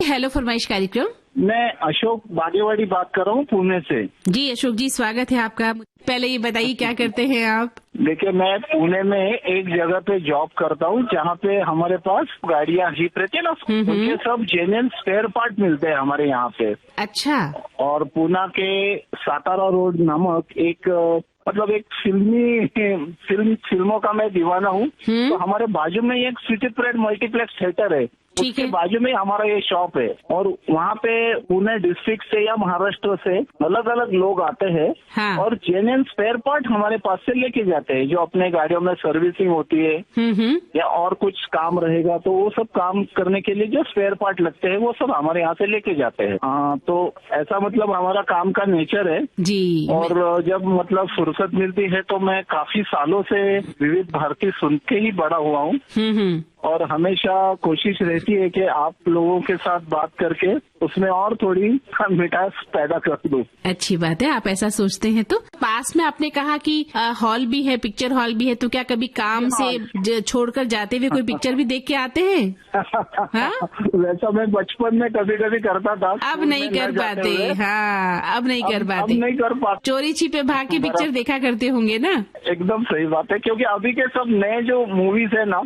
हेलो फरमाइश कार्यक्रम। मैं अशोक बागेवाड़ी बात कर रहा हूँ पुणे से। जी अशोक जी, स्वागत है आपका। पहले ये बताइए क्या करते हैं आप? देखिए, मैं पुणे में एक जगह पे जॉब करता हूँ जहाँ पे हमारे पास गाड़ियाँ जीप रहती है ना, उनके सब जेन्युइन स्पेयर पार्ट मिलते हैं हमारे यहाँ पे। अच्छा। और पुणे के सातारा रोड नामक एक मतलब एक फिल्मों का मैं दीवाना हूँ, तो हमारे बाजू में एक सिटी परेड मल्टीप्लेक्स थिएटर है, उसके बाजू में हमारा ये शॉप है। और वहाँ पे पुणे डिस्ट्रिक्ट से या महाराष्ट्र से अलग अलग लोग आते हैं। हाँ। और जेन्युइन स्पेयर पार्ट हमारे पास से लेके जाते हैं, जो अपने गाड़ियों में सर्विसिंग होती है या और कुछ काम रहेगा तो वो सब काम करने के लिए जो स्पेयर पार्ट लगते हैं वो सब हमारे यहाँ से लेके जाते हैं। तो ऐसा मतलब हमारा काम का नेचर है जी। और जब मतलब फुर्सत मिलती है तो मैं काफी सालों से विविध भारती सुन के ही बड़ा हुआ हूँ और हमेशा कोशिश रहती है कि आप लोगों के साथ बात करके उसमें और थोड़ी मिठास पैदा कर दूं। अच्छी बात है, आप ऐसा सोचते हैं। तो पास में आपने कहा कि हॉल भी है, पिक्चर हॉल भी है, तो क्या कभी काम से छोड़कर जाते हुए कोई पिक्चर भी देख के आते हैं? हाँ? वैसा मैं बचपन में कभी कभी करता था। अब नहीं कर पाते। हाँ, अब नहीं कर पाते। अब नहीं कर पाते। चोरी छिपे भाग के पिक्चर देखा करते होंगे ना? एकदम सही बात है, क्योंकि अभी के सब नए जो मूवीज है ना,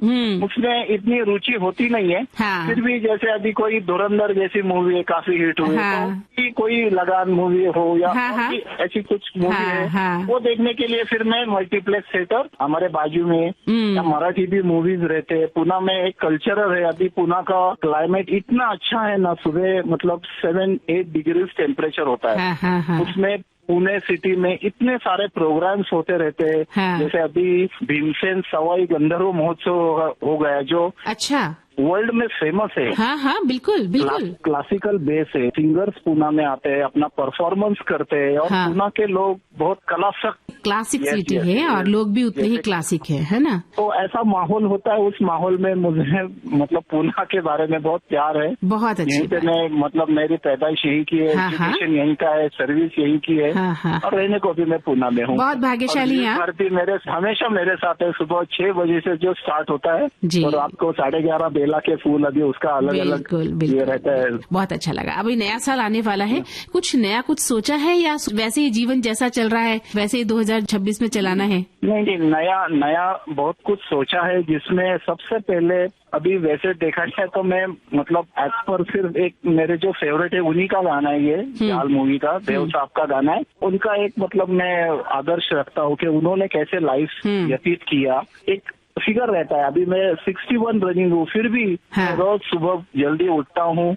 उसमें इतनी रुचि होती नहीं है। हाँ। फिर भी जैसे अभी कोई धुरंधर जैसी मूवी है, काफी हिट हुई। हाँ। तो कोई लगान मूवी हो या हाँ। ऐसी कुछ मूवी है, हाँ। वो देखने के लिए फिर मैं मल्टीप्लेक्स थिएटर हमारे बाजू में या मराठी भी मूवीज रहते हैं। पुणे में एक कल्चरल है, अभी पुणे का क्लाइमेट इतना अच्छा है ना, सुबह मतलब 7-8 डिग्रीज टेम्परेचर होता है। उसमें पुणे सिटी में इतने सारे प्रोग्राम्स होते रहते हैं। हाँ। जैसे अभी भीमसेन सवाई गंधर्व महोत्सव हो गया, जो अच्छा वर्ल्ड में फेमस है। हाँ हाँ, बिल्कुल बिल्कुल। क्लासिकल बेस है, सिंगर्स पुणे में आते हैं, अपना परफॉर्मेंस करते हैं। और हाँ। पुणे के लोग बहुत क्लासिक सिटी है और लोग भी उतने ही क्लासिक है ना? तो ऐसा माहौल होता है। उस माहौल में मुझे मतलब पुणे के बारे में बहुत प्यार है। बहुत अच्छी यहीं पे मैं मतलब मेरी पैदाइश यहीं की है, एजुकेशन यहीं का है, सर्विस यहीं की है। और रहने को भी मैं पुणे में हूँ। बहुत भाग्यशाली हैं। भारती मेरे हमेशा मेरे साथ है। सुबह 6 बजे से जो स्टार्ट होता है और आपको 11:30 बेला के फूल, अभी उसका अलग अलग ये रहता है। बहुत अच्छा लगा। अभी नया साल आने वाला है, कुछ नया कुछ सोचा है या वैसे ही जीवन जैसा चल रहा है वैसे ही 2026 में चलाना है? नहीं, नया बहुत कुछ सोचा है, जिसमें सबसे पहले अभी वैसे देखा जाए तो मैं मतलब एज पर सिर्फ एक मेरे जो फेवरेट है उन्हीं का गाना है, ये जाल मूवी का देव साहब का गाना है। उनका एक मतलब मैं आदर्श रखता हूँ कि उन्होंने कैसे लाइफ व्यतीत किया। एक फिगर रहता है, अभी मैं 61 रनिंग हूँ, फिर भी रोज सुबह जल्दी उठता हूँ।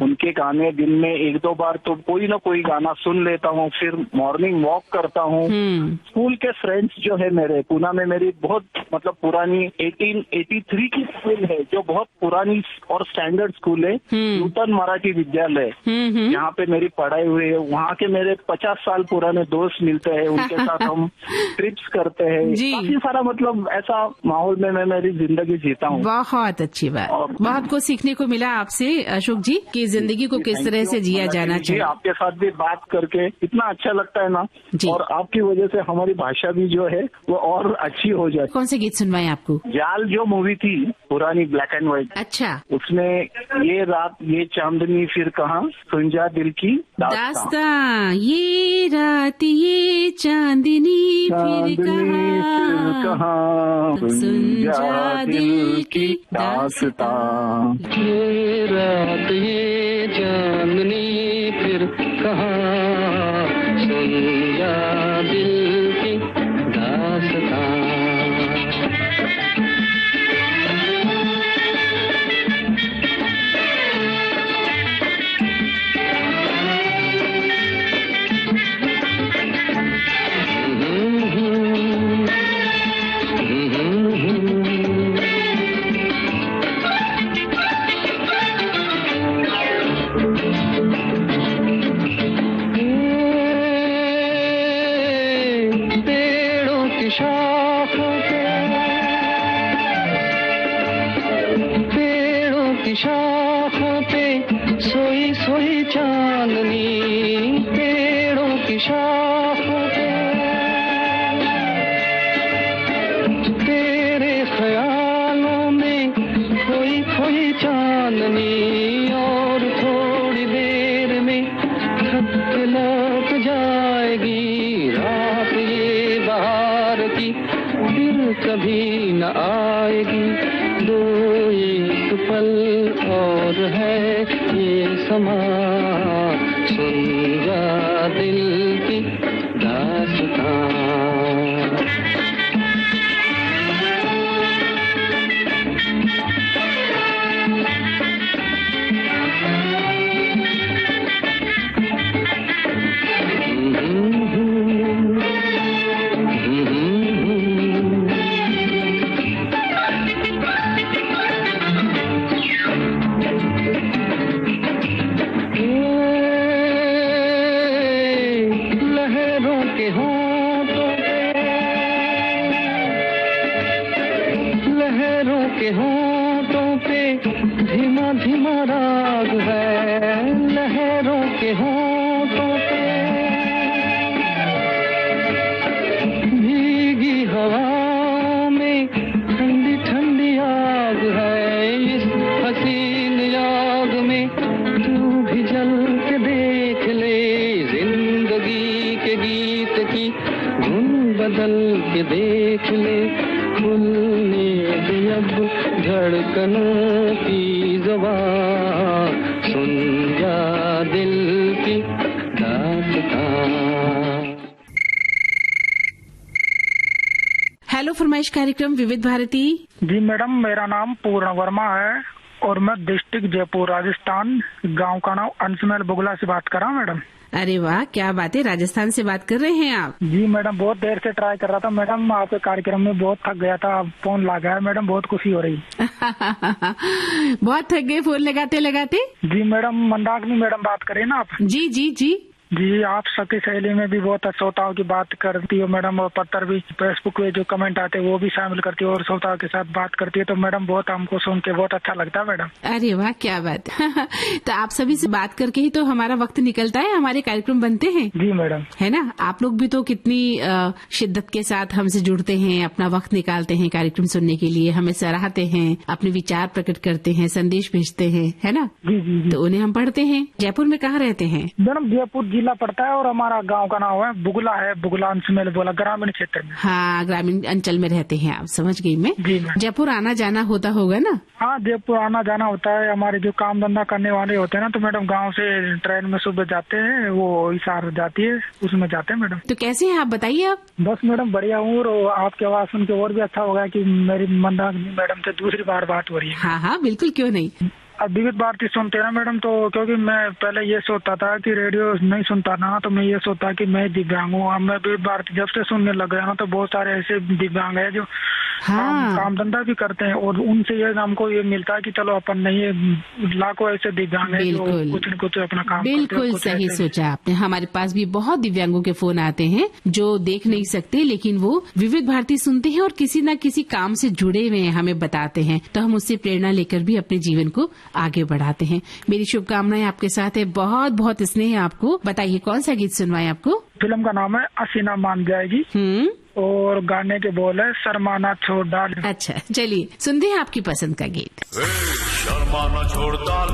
उनके गाने दिन में 1-2 बार तो कोई ना कोई गाना सुन लेता हूँ। फिर मॉर्निंग वॉक करता हूँ। स्कूल के फ्रेंड्स जो है मेरे, पुणे में मेरी बहुत मतलब पुरानी 1883 की स्कूल है, जो बहुत पुरानी और स्टैंडर्ड स्कूल है, नूतन मराठी विद्यालय, यहाँ पे मेरी पढ़ाई हुई है। वहाँ के मेरे 50 साल पुराने दोस्त मिलते हैं, उनके साथ हम ट्रिप्स करते हैं। काफी सारा मतलब ऐसा माहौल में मैं मेरी जिंदगी जीता हूँ। बहुत अच्छी बात, बहुत कुछ सीखने को मिला आपसे अशोक जी कि जिंदगी को किस तरह से जिया जाना चाहिए। आपके साथ भी बात करके इतना अच्छा लगता है ना, और आपकी वजह से हमारी भाषा भी जो है वो और अच्छी हो जाए। कौन से गीत सुनवाए आपको? जाल जो मूवी थी पुरानी ब्लैक एंड व्हाइट, अच्छा, उसमें ये रात ये चांदनी फिर कहाँ सुन जा दिल की दास्तां, ये रात ये चांदनी फिर कहाँ सुन जा दिल की दास्तां, ये रात ये चांदनी फिर कहाँ सुन जा दिल की दास्तां। शाखों पे सोई सोई चांदनी, पेड़ों की शाखों पे तेरे ख्यालों में खोई खोई चांदनी, और थोड़ी देर में थक के लौट जाएगी रात ये बहार की, फिर कभी न आएगी। दो एक पल और है ये समा, सुन जा दिल की दास्तां। के होंठों पे धीमा धीमा राग है, लहरों के होंठों पे भीगी हवाओं में ठंडी ठंडी आग है। इस हसीन आग में तू भी जल के देख ले, जिंदगी के गीत की धुन बदल के देख ले। खुलने दे अब धड़कनों की ज़ुबान, सुन जा दिल की दास्तां। हेलो फरमाइश कार्यक्रम विविध भारती। जी मैडम, मेरा नाम पूर्ण वर्मा है और मैं डिस्ट्रिक्ट जयपुर राजस्थान, गांव का नाम अंशमेल बुगला से बात कर रहा हूँ मैडम। अरे वाह, क्या बात है, राजस्थान से बात कर रहे हैं आप? जी मैडम, बहुत देर से ट्राई कर रहा था मैडम, आपके कार्यक्रम में बहुत थक गया था, फोन लगा है मैडम, बहुत खुशी हो रही। बहुत थक गए फोन लगाते लगाते? जी मैडम, मंदाकिनी मैडम बात करें ना आप? जी जी जी जी, आप सखी सहेली में भी बहुत श्रोताओं की बात करती हो मैडम, और पत्र भी फेसबुक पे जो कमेंट आते हैं वो भी शामिल करती है और श्रोताओं के साथ बात करती है, तो मैडम बहुत हमको सुन के बहुत अच्छा लगता है मैडम। अरे वाह, क्या बात। तो आप सभी से बात करके ही तो हमारा वक्त निकलता है, हमारे कार्यक्रम बनते हैं। जी मैडम, है ना। आप लोग भी तो कितनी शिद्दत के साथ हमसे जुड़ते हैं, अपना वक्त निकालते हैं कार्यक्रम सुनने के लिए, हमें सराहते हैं, अपने विचार प्रकट करते हैं, संदेश भेजते हैं, है ना। जी जी जी। तो उन्हें हम पढ़ते हैं। जयपुर में कहाँ रहते हैं? मैडम जयपुर जिला पड़ता है और हमारा गांव का नाम है बुगला है, बुगला अंशमेल बोला, ग्रामीण क्षेत्र में। हाँ, ग्रामीण अंचल में रहते हैं आप, समझ गई मैं। जी। जयपुर आना जाना होता होगा ना? हाँ, जयपुर आना जाना होता है। हमारे जो काम धंधा करने वाले होते हैं ना, तो मैडम गांव से ट्रेन में सुबह जाते हैं, वो हिसार जाती है, उसमें जाते हैं मैडम। तो कैसे हैं आप, बताइए आप। बस मैडम बढ़िया हूँ, और आपकी आवाज सुन के और भी अच्छा होगा कि मेरी मंदाकिनी मैडम से दूसरी बार बात हो रही है। हाँ हाँ, बिल्कुल, क्यों नहीं। अब विविध भारती सुनते हैं ना मैडम, तो क्योंकि मैं पहले ये सोचता था कि रेडियो नहीं सुनता ना, तो मैं ये सोचता कि मैं दिव्यांग हूँ। अब मैं विविध भारती जब से सुनने लग गया ना, तो बहुत सारे ऐसे दिव्यांग है जो काम धंधा भी करते हैं, और उनसे ये हमको ये मिलता है कि चलो अपन नहीं, लाखों ऐसे दिव्यांग है जो कुछ न कुछ अपना काम करते हैं। बिल्कुल सही सोचा आपने। हमारे पास भी बहुत दिव्यांगों के फोन आते हैं जो देख नहीं सकते, लेकिन वो विविध भारती सुनते हैं और किसी न किसी काम से जुड़े हुए हैं, हमें बताते हैं, तो हम उससे प्रेरणा लेकर भी अपने जीवन को आगे बढ़ाते हैं। मेरी शुभकामनाएं आपके साथ है, बहुत बहुत स्नेह आपको। बताइए कौन सा गीत सुनवाएं आपको? फिल्म का नाम है असीना मान जाएगी, और गाने के बोल है शर्माना छोड़ डाल। अच्छा, चलिए सुनते हैं आपकी पसंद का गीत। शर्माना छोड़ डाल,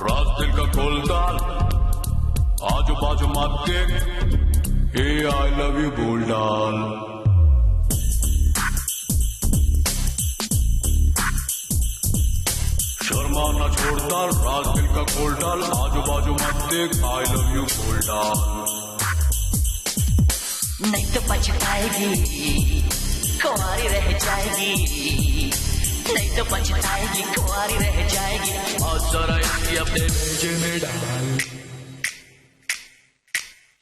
राज दिल का खोल डाल, आजू बाजू मत देख, आई लव यू बोल डाल। शर्माना छोड़ डाल, राज दिल का खोल डाल, आजू बाजू मत देख, आई लव यू बोल डाल। नहीं तो पछताएगी, कुंवारी रह जाएगी, नहीं तो पछताएगी, कुंवारी रह जाएगी, और जरा इसकी अपने भेजे में डाल।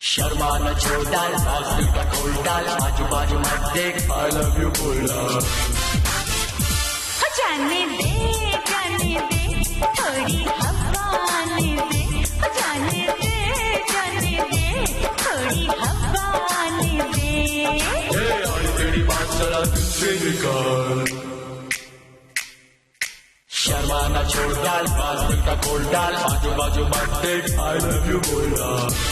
शर्माना छोड़ डाल, राज दिल का खोल डाल, आजू बाजू मत देख, आई लव यू बोल डाल। जाने दे थोड़ी हवा आने दे, जाने दे थोड़ी हवा आने दे। आई तेरी बात जरा दिल से निकाल। शर्माना छोड़ डाल, राज दिल का खोल डाल, आजू बाजू मत देख, आई लव यू बोल डाल।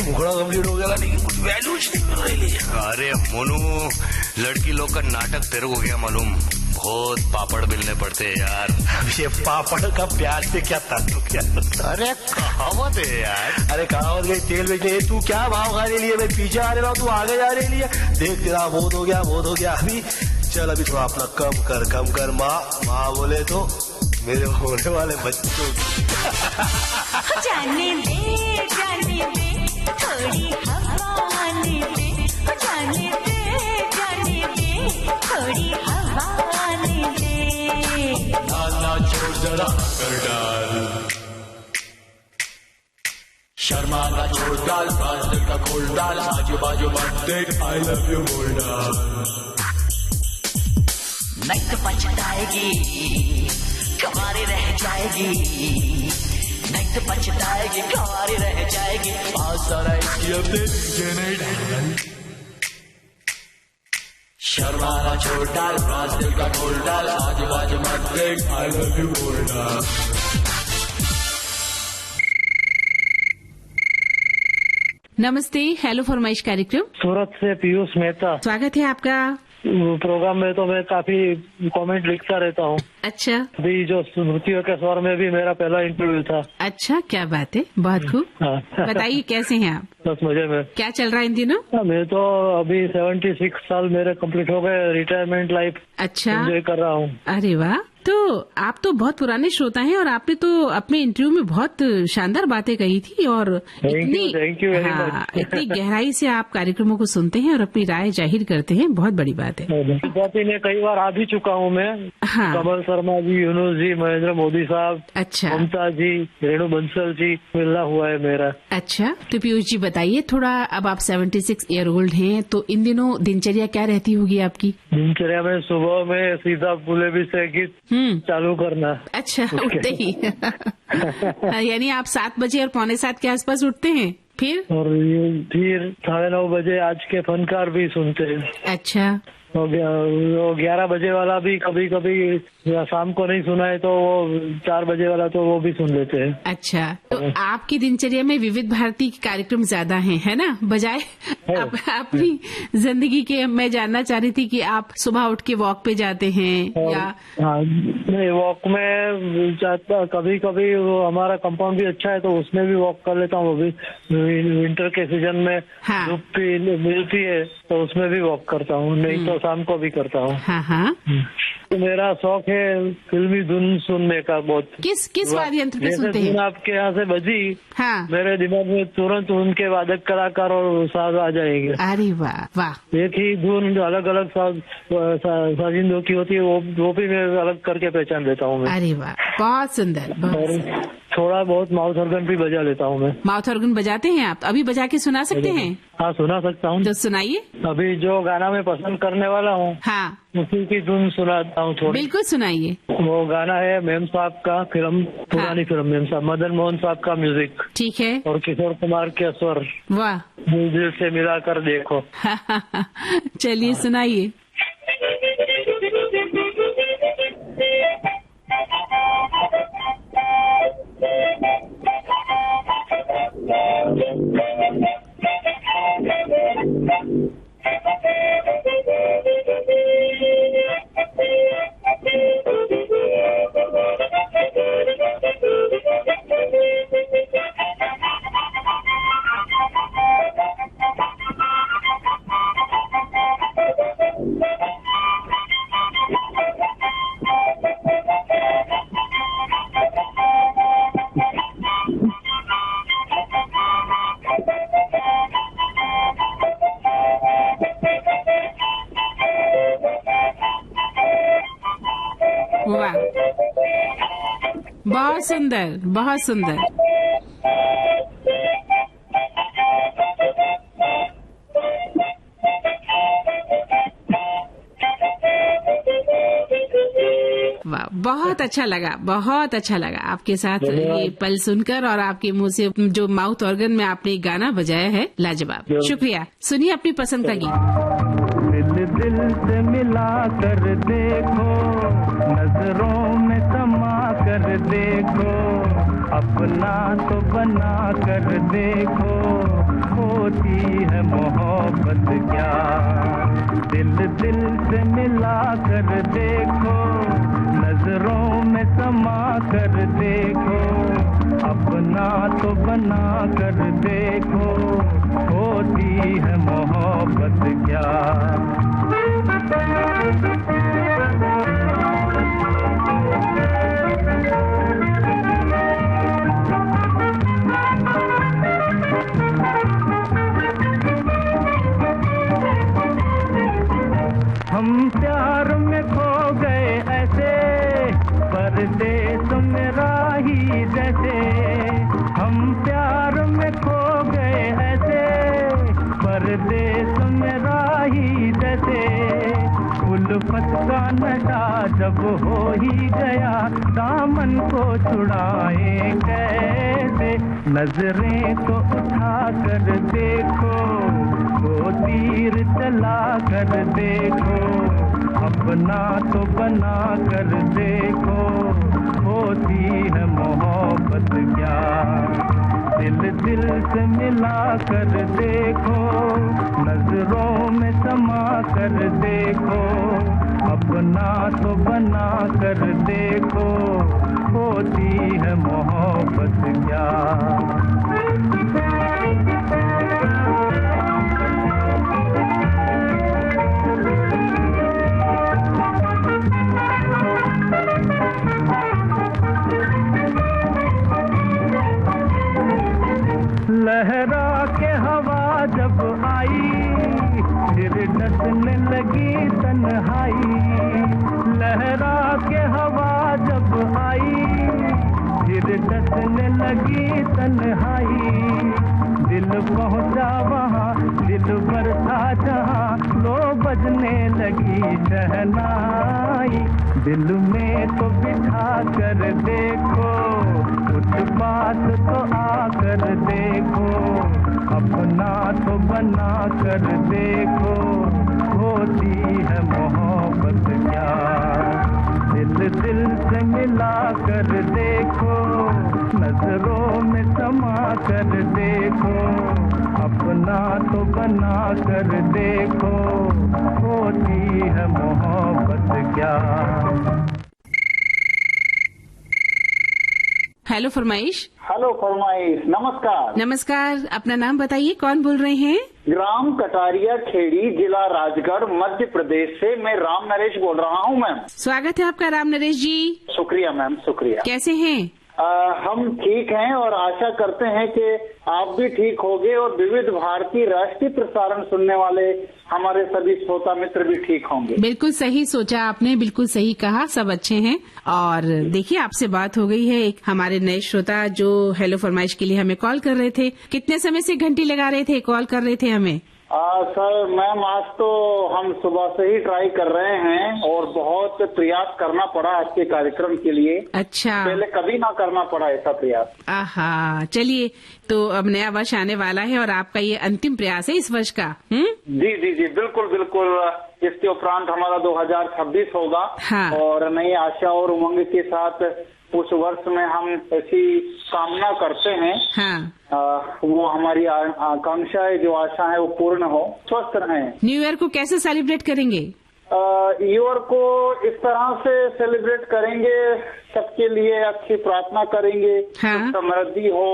मुखड़ा कंप्लीट हो गया, लेकिन कुछ वैल्यू नहीं कर रही है। अरे मोनू, लड़की लोग का नाटक तेरे को क्या मालूम, बहुत पापड़ बेलने पड़ते हैं यार। अब ये पापड़ का प्याज से क्या ताल्लुक यार? अरे कहावत है यार। अरे कहावत गई तेल बेचने, तू क्या भाव खाने लिए? मैं पीछे आ रहा हूँ, तू आगे जा रही है। देख तेरा बहुत हो गया। अभी चल, अभी थोड़ा अपना कम कर। माँ बोले तो मेरे होने वाले बच्चों जाने दे थोड़ी हवा आने दे, जाने दे थोड़ी हवा आने दे। ना छोड़ जरा कर डाल। शर्माना छोड़ डाल, राज दिल का खोल डाल, आजू बाजू मत देख, आई लव यू बोल डाल। नहीं तो पछताएगी, कुंवारी रह जाएगी, नहीं तो पछताएगी, कुंवारी रह जाएगी, और जरा इसकी अपने भेजे में डाल। शर्माना छोड़ डाल, राज दिल का खोल डाल, आजू बाजू मत देख, आई लव यू बोल डाल। नमस्ते, हेलो फरमाइश कार्यक्रम। सूरत से पीयूष मेहता। स्वागत है आपका प्रोग्राम में। तो मैं काफी कमेंट लिखता रहता हूँ। अच्छा, अभी जो स्मृतियों के स्वर में भी मेरा पहला इंटरव्यू था। अच्छा, क्या बात है, बहुत खूब। बताइए कैसे हैं आप? बस मजे में। क्या चल रहा है इन दिनों? मैं तो अभी 76 साल मेरे कंप्लीट हो गए, रिटायरमेंट लाइफ अच्छा एंजॉय कर रहा हूँ। अरे वाह, तो आप तो बहुत पुराने श्रोता हैं और आपने तो अपने इंटरव्यू में बहुत शानदार बातें कही थी, और इतनी गहराई से आप कार्यक्रमों को सुनते हैं और अपनी राय जाहिर करते हैं, बहुत बड़ी बात है। जाति में कई बार आ भी चुका हूँ मैं। कमल शर्मा जी, यूनुस जी, महेंद्र मोदी साहब, अच्छा, ममता जी, रेणु बंसल जी, मिलना हुआ है मेरा। अच्छा, तो पीयूष जी बताइए थोड़ा, अब आप 76 ईयर ओल्ड हैं, तो इन दिनों दिनचर्या क्या रहती होगी आपकी? दिनचर्या में सुबह में सीधा पुले भी से गीत चालू करना। अच्छा, उठते ही यानी आप 7 बजे और 7:45 के आसपास उठते हैं? फिर 9:30 बजे आज के फनकार भी सुनते हैं। अच्छा, वो 11 बजे वाला भी कभी कभी शाम को नहीं सुना है तो वो 4 बजे वाला तो वो भी सुन लेते हैं। अच्छा, तो आपकी दिनचर्या में विविध भारती के कार्यक्रम ज्यादा हैं, है ना, बजाय अपनी जिंदगी के। मैं जानना चाह रही थी कि आप सुबह उठ के वॉक पे जाते हैं या? हाँ, नहीं, वॉक में जाता, कभी कभी वो हमारा कंपाउंड भी अच्छा है तो उसमें भी वॉक कर लेता हूँ। वो भी विंटर के सीजन में धूप मिलती है तो उसमें भी वॉक करता हूँ, नहीं तो शाम को भी करता हूँ। हाँ। तो मेरा शौक है फिल्मी धुन सुनने का बहुत। किस वाद्य यंत्र पे सुनते हैं? आपके यहाँ से बजी, हाँ, मेरे दिमाग में तुरंत उनके वादक कलाकार और साज आ जाएंगे। अरे वाह वाह। एक ही धुन अलग अलग साजिंदों की होती है, वो भी मैं अलग करके पहचान लेता हूँ। अरे वाह, बहुत सुंदर। थोड़ा बहुत माउथ ऑर्गन भी बजा लेता हूँ मैं। माउथ ऑर्गन बजाते हैं आप? अभी बजा के सुना सकते हैं? हाँ, सुना सकता हूँ। तो सुनाइए। अभी जो गाना मैं पसंद करने वाला हूँ, हाँ, उसी की धुन सुनाता हूँ थोड़ी। बिल्कुल सुनाइए। वो गाना है मेम साहब का, फिल्म पुरानी फिल्म मेम साहब, मदन मोहन साहब का म्यूजिक। ठीक है। और किशोर कुमार के स्वर। वाह। दिल से मिलाकर देखो। चलिए सुनाइए। वाह, बहुत सुंदर, बहुत सुंदर। वाह, बहुत अच्छा लगा, बहुत अच्छा लगा आपके साथ ये पल सुनकर और आपके मुंह से जो माउथ ऑर्गन में आपने गाना बजाया है, लाजवाब। शुक्रिया। सुनिए अपनी पसंद का गीत। दिल से मिला कर देखो, नजरों में समा कर देखो, अपना तो बना कर देखो, होती है मोहब्बत क्या। दिल से मिला कर देखो, नजरों में समा कर देखो, अपना तो बना कर देखो, होती है मोहब्बत क्या। हम प्यार में खो गए ऐसे, परदेस में राही जैसे। हम प्यार में खो गए ऐसे, परदेस में राही जैसे। उल्फत का नशा जब हो ही गया, दामन को छुड़ाए कैसे। नजरें तो उठा कर देखो, वो तीर चला कर देखो, अपना तो बना कर देखो, होती है मोहब्बत क्या। दिल से मिला कर देखो, नजरों में समा कर देखो, अपना तो बना कर देखो, होती है मोहब्बत क्या। लहरा के हवा जब आई, फिर डसने लगी तन्हाई। लहरा के हवा जब आई, फिर डसने लगी तन्हाई। दिल पहुंचा वहाँ, दिल बरसा जहाँ, लो बजने लगी शहनाई। दिल में तो बिठा कर देखो, कुछ बात तो आकर देखो, अपना तो बना कर देखो, होती है मोहब्बत क्या, दिल दिल से मिला कर देखो, नजरों में समा कर देखो, अपना तो बना कर देखो, होती है मोहब्बत क्या। हेलो फरमाइश। हेलो फरमाइश, नमस्कार। नमस्कार, अपना नाम बताइए, कौन बोल रहे हैं? ग्राम कटारिया खेड़ी, जिला राजगढ़, मध्य प्रदेश से मैं राम नरेश बोल रहा हूँ मैम। स्वागत है आपका राम नरेश जी। शुक्रिया मैम, शुक्रिया। कैसे हैं? हम ठीक हैं और आशा करते हैं कि आप भी ठीक होंगे और विविध भारती राष्ट्रीय प्रसारण सुनने वाले हमारे सभी श्रोता मित्र भी ठीक होंगे। बिल्कुल सही सोचा आपने, बिल्कुल सही कहा, सब अच्छे हैं। और देखिए, आपसे बात हो गई है एक हमारे नए श्रोता जो हेलो फरमाइश के लिए हमें कॉल कर रहे थे। कितने समय से घंटी लगा रहे थे, कॉल कर रहे थे हमें? सर मैम, आज तो हम सुबह से ही ट्राई कर रहे हैं और बहुत प्रयास करना पड़ा आपके कार्यक्रम के लिए। अच्छा, पहले कभी ना करना पड़ा ऐसा प्रयास। आहा, चलिए, तो अब नया वर्ष आने वाला है और आपका ये अंतिम प्रयास है इस वर्ष का। जी जी जी, बिल्कुल बिल्कुल। इसके उपरांत हमारा 2026 होगा। हाँ। और नई आशा और उमंग के साथ उस वर्ष में हम ऐसी कामना करते हैं। हाँ। वो हमारी आकांक्षा है, जो आशा है वो पूर्ण हो, स्वस्थ रहें। न्यू ईयर को कैसे सेलिब्रेट करेंगे? ईयर को इस तरह से सेलिब्रेट करेंगे, सबके लिए अच्छी प्रार्थना करेंगे। हाँ। समृद्धि हो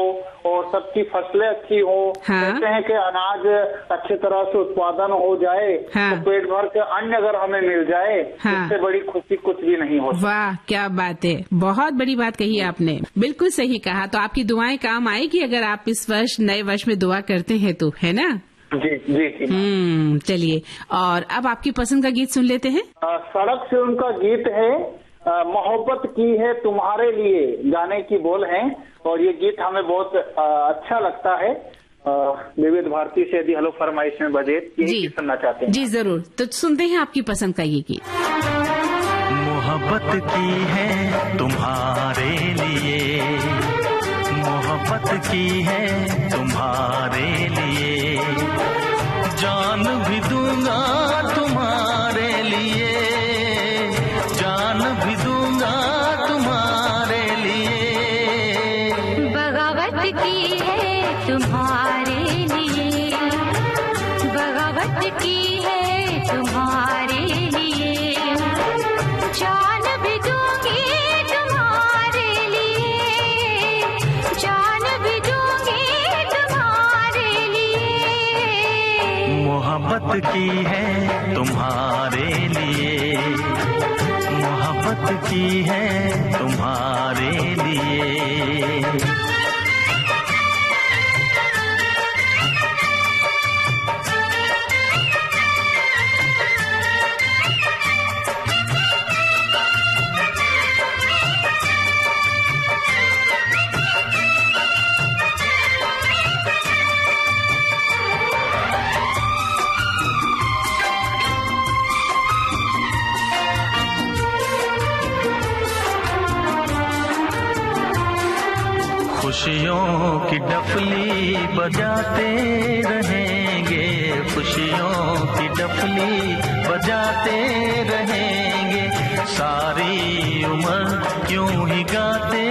और सबकी फसलें अच्छी हो। हाँ। कहते हैं कि अनाज अच्छी तरह से उत्पादन हो जाए। हाँ। तो पेट भर के अन्न अगर हमें मिल जाए। हाँ। इससे बड़ी खुशी कुछ भी नहीं होती। वाह, क्या बात है, बहुत बड़ी बात कही आपने, बिल्कुल सही कहा। तो आपकी दुआएं काम आएगी अगर आप इस वर्ष, नए वर्ष में दुआ करते हैं तो, है ना? जी जी। चलिए, और अब आपकी पसंद का गीत सुन लेते हैं। सड़क से उनका गीत है, मोहब्बत की है तुम्हारे लिए, गाने की बोल है। और ये गीत हमें बहुत अच्छा लगता है। विविध भारती से यदि हेलो फरमाइश में बजे यही सुनना चाहते हैं। जी जरूर, तो सुनते हैं आपकी पसंद का ये गीत। मोहब्बत की है तुम्हारे लिए, मोहब्बत की है तुम्हारे लिए, जान भी दूंगा तुम्हारे लिए, जान भी दूंगा तुम्हारे लिए। बगावत की है तुम्हारे लिए, बगावत की है तुम्हारे लिए, जान भी दूंगी तुम्हारे लिए, जान भी दूंगी तुम्हारे लिए। मोहब्बत की है तुम्हारे लिए, मोहब्बत की है तुम्हारे लिए। खुशियों की डफली बजाते रहेंगे, खुशियों की डफली बजाते रहेंगे, सारी उम्र क्यों ही गाते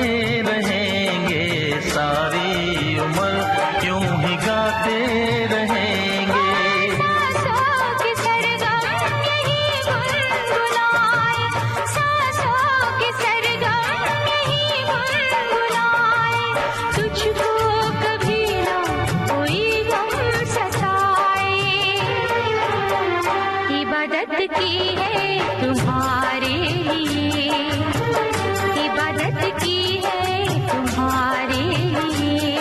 रहेंगे, सारी उम्र क्यों ही गाते रहेंगे। की है तुम्हारे लिए, इबादत की है तुम्हारे लिए,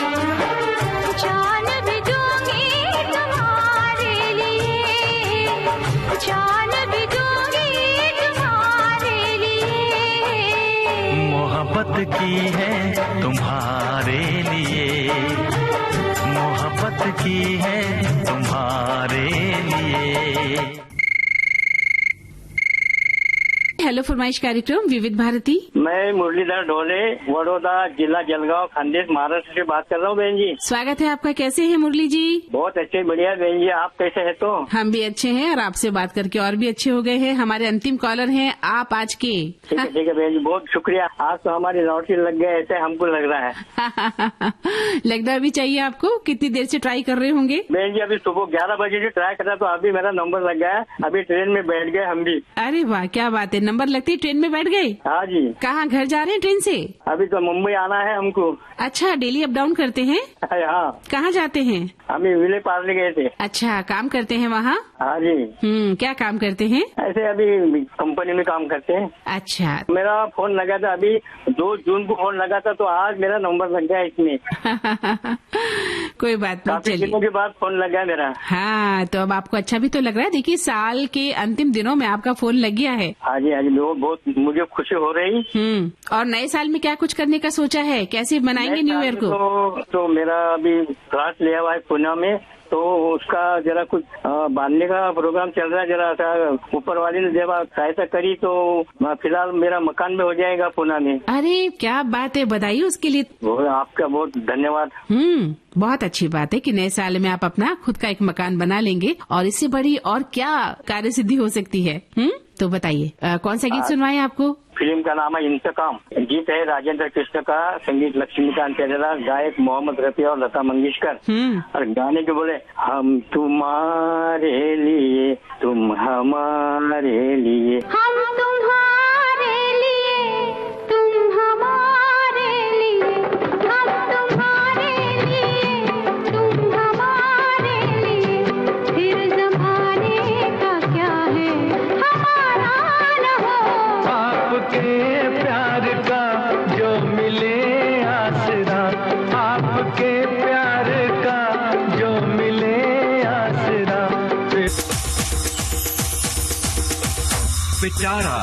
जान भी दूंगी तुम्हारे लिए, जान भी दूंगी तुम्हारे लिए। मोहब्बत की है तुम्हारे लिए, मोहब्बत की है तुम्हारे लिए। हेलो फरमाइश कार्यक्रम विविध भारती। मैं मुरलीधर ढोले, वडोदरा जिला जलगांव खानदेश महाराष्ट्र से बात कर रहा हूँ बहन जी। स्वागत है आपका। कैसे हैं मुरली जी? बहुत अच्छे, बढ़िया बहन जी। आप कैसे हैं? तो हम भी अच्छे हैं और आपसे बात करके और भी अच्छे हो गए हैं। हमारे अंतिम कॉलर हैं आप आज के। ठीक है बहन जी, बहुत शुक्रिया। आज तो हमारी लॉटरी लग गए ऐसे हमको लग रहा है। लगना भी चाहिए आपको। कितनी देर से ट्राई कर रहे होंगे? बहन जी अभी सुबह 11 बजे से ट्राई कर रहा, तो अभी मेरा नंबर लग गया है। अभी ट्रेन में बैठ गए हम भी। अरे वाह, क्या बात है। नंबर लगते ही ट्रेन में बैठ गए? हाँ जी। कहाँ घर जा रहे हैं ट्रेन से? अभी तो मुंबई आना है हमको। अच्छा, डेली अप डाउन करते हैं? हाँ। कहाँ जाते हैं? अभी विले पार्ले गए थे। अच्छा, काम करते हैं वहाँ? हाँ जी। क्या काम करते हैं? ऐसे अभी कंपनी में काम करते हैं। अच्छा। मेरा फोन लगा था अभी 2 जून को फोन लगा था, तो आज मेरा नंबर लग गया इसमें। कोई बात नहीं, चलिए। दिनों के बाद फोन लग गया मेरा। हाँ, तो अब आपको अच्छा भी तो लग रहा है। देखिए, साल के अंतिम दिनों में आपका फोन लग गया है। हाँ जी, हाँ जी, बहुत मुझे खुशी हो रही। और नए साल में क्या कुछ करने का सोचा है? कैसे मनाएंगे न्यू ईयर को? तो मेरा अभी क्लास लिया हुआ है पुणे में, तो उसका जरा कुछ बांधने का प्रोग्राम चल रहा है। जरा सा ऊपर वाले ने जब सहायता करी तो फिलहाल मेरा मकान में हो जाएगा पुणे में। अरे क्या बात है, बधाई उसके लिए। आपका बहुत धन्यवाद। बहुत अच्छी बात है कि नए साल में आप अपना खुद का एक मकान बना लेंगे, और इससे बड़ी और क्या कार्य सिद्धि हो सकती है। तो बताइए कौन सा गीत सुनवाएं आपको? फिल्म का नाम है इंतकाम। गीत है राजेंद्र कृष्ण का, संगीत लक्ष्मीकांत तेरेला, गायक मोहम्मद रफी और लता मंगेशकर। और गाने जो बोले, हम तुम्हारे लिए तुम हमारे लिए, हम तुम्हारे लिए तुम हमारे लिए, हम तुम्हारे लिए तुम हमारे लिए, फिर जमाने का क्या है हमारा न हो। आपके प्यार का जो मिले आसरा, आपके प्यार का जो मिले आसरा। पिटारा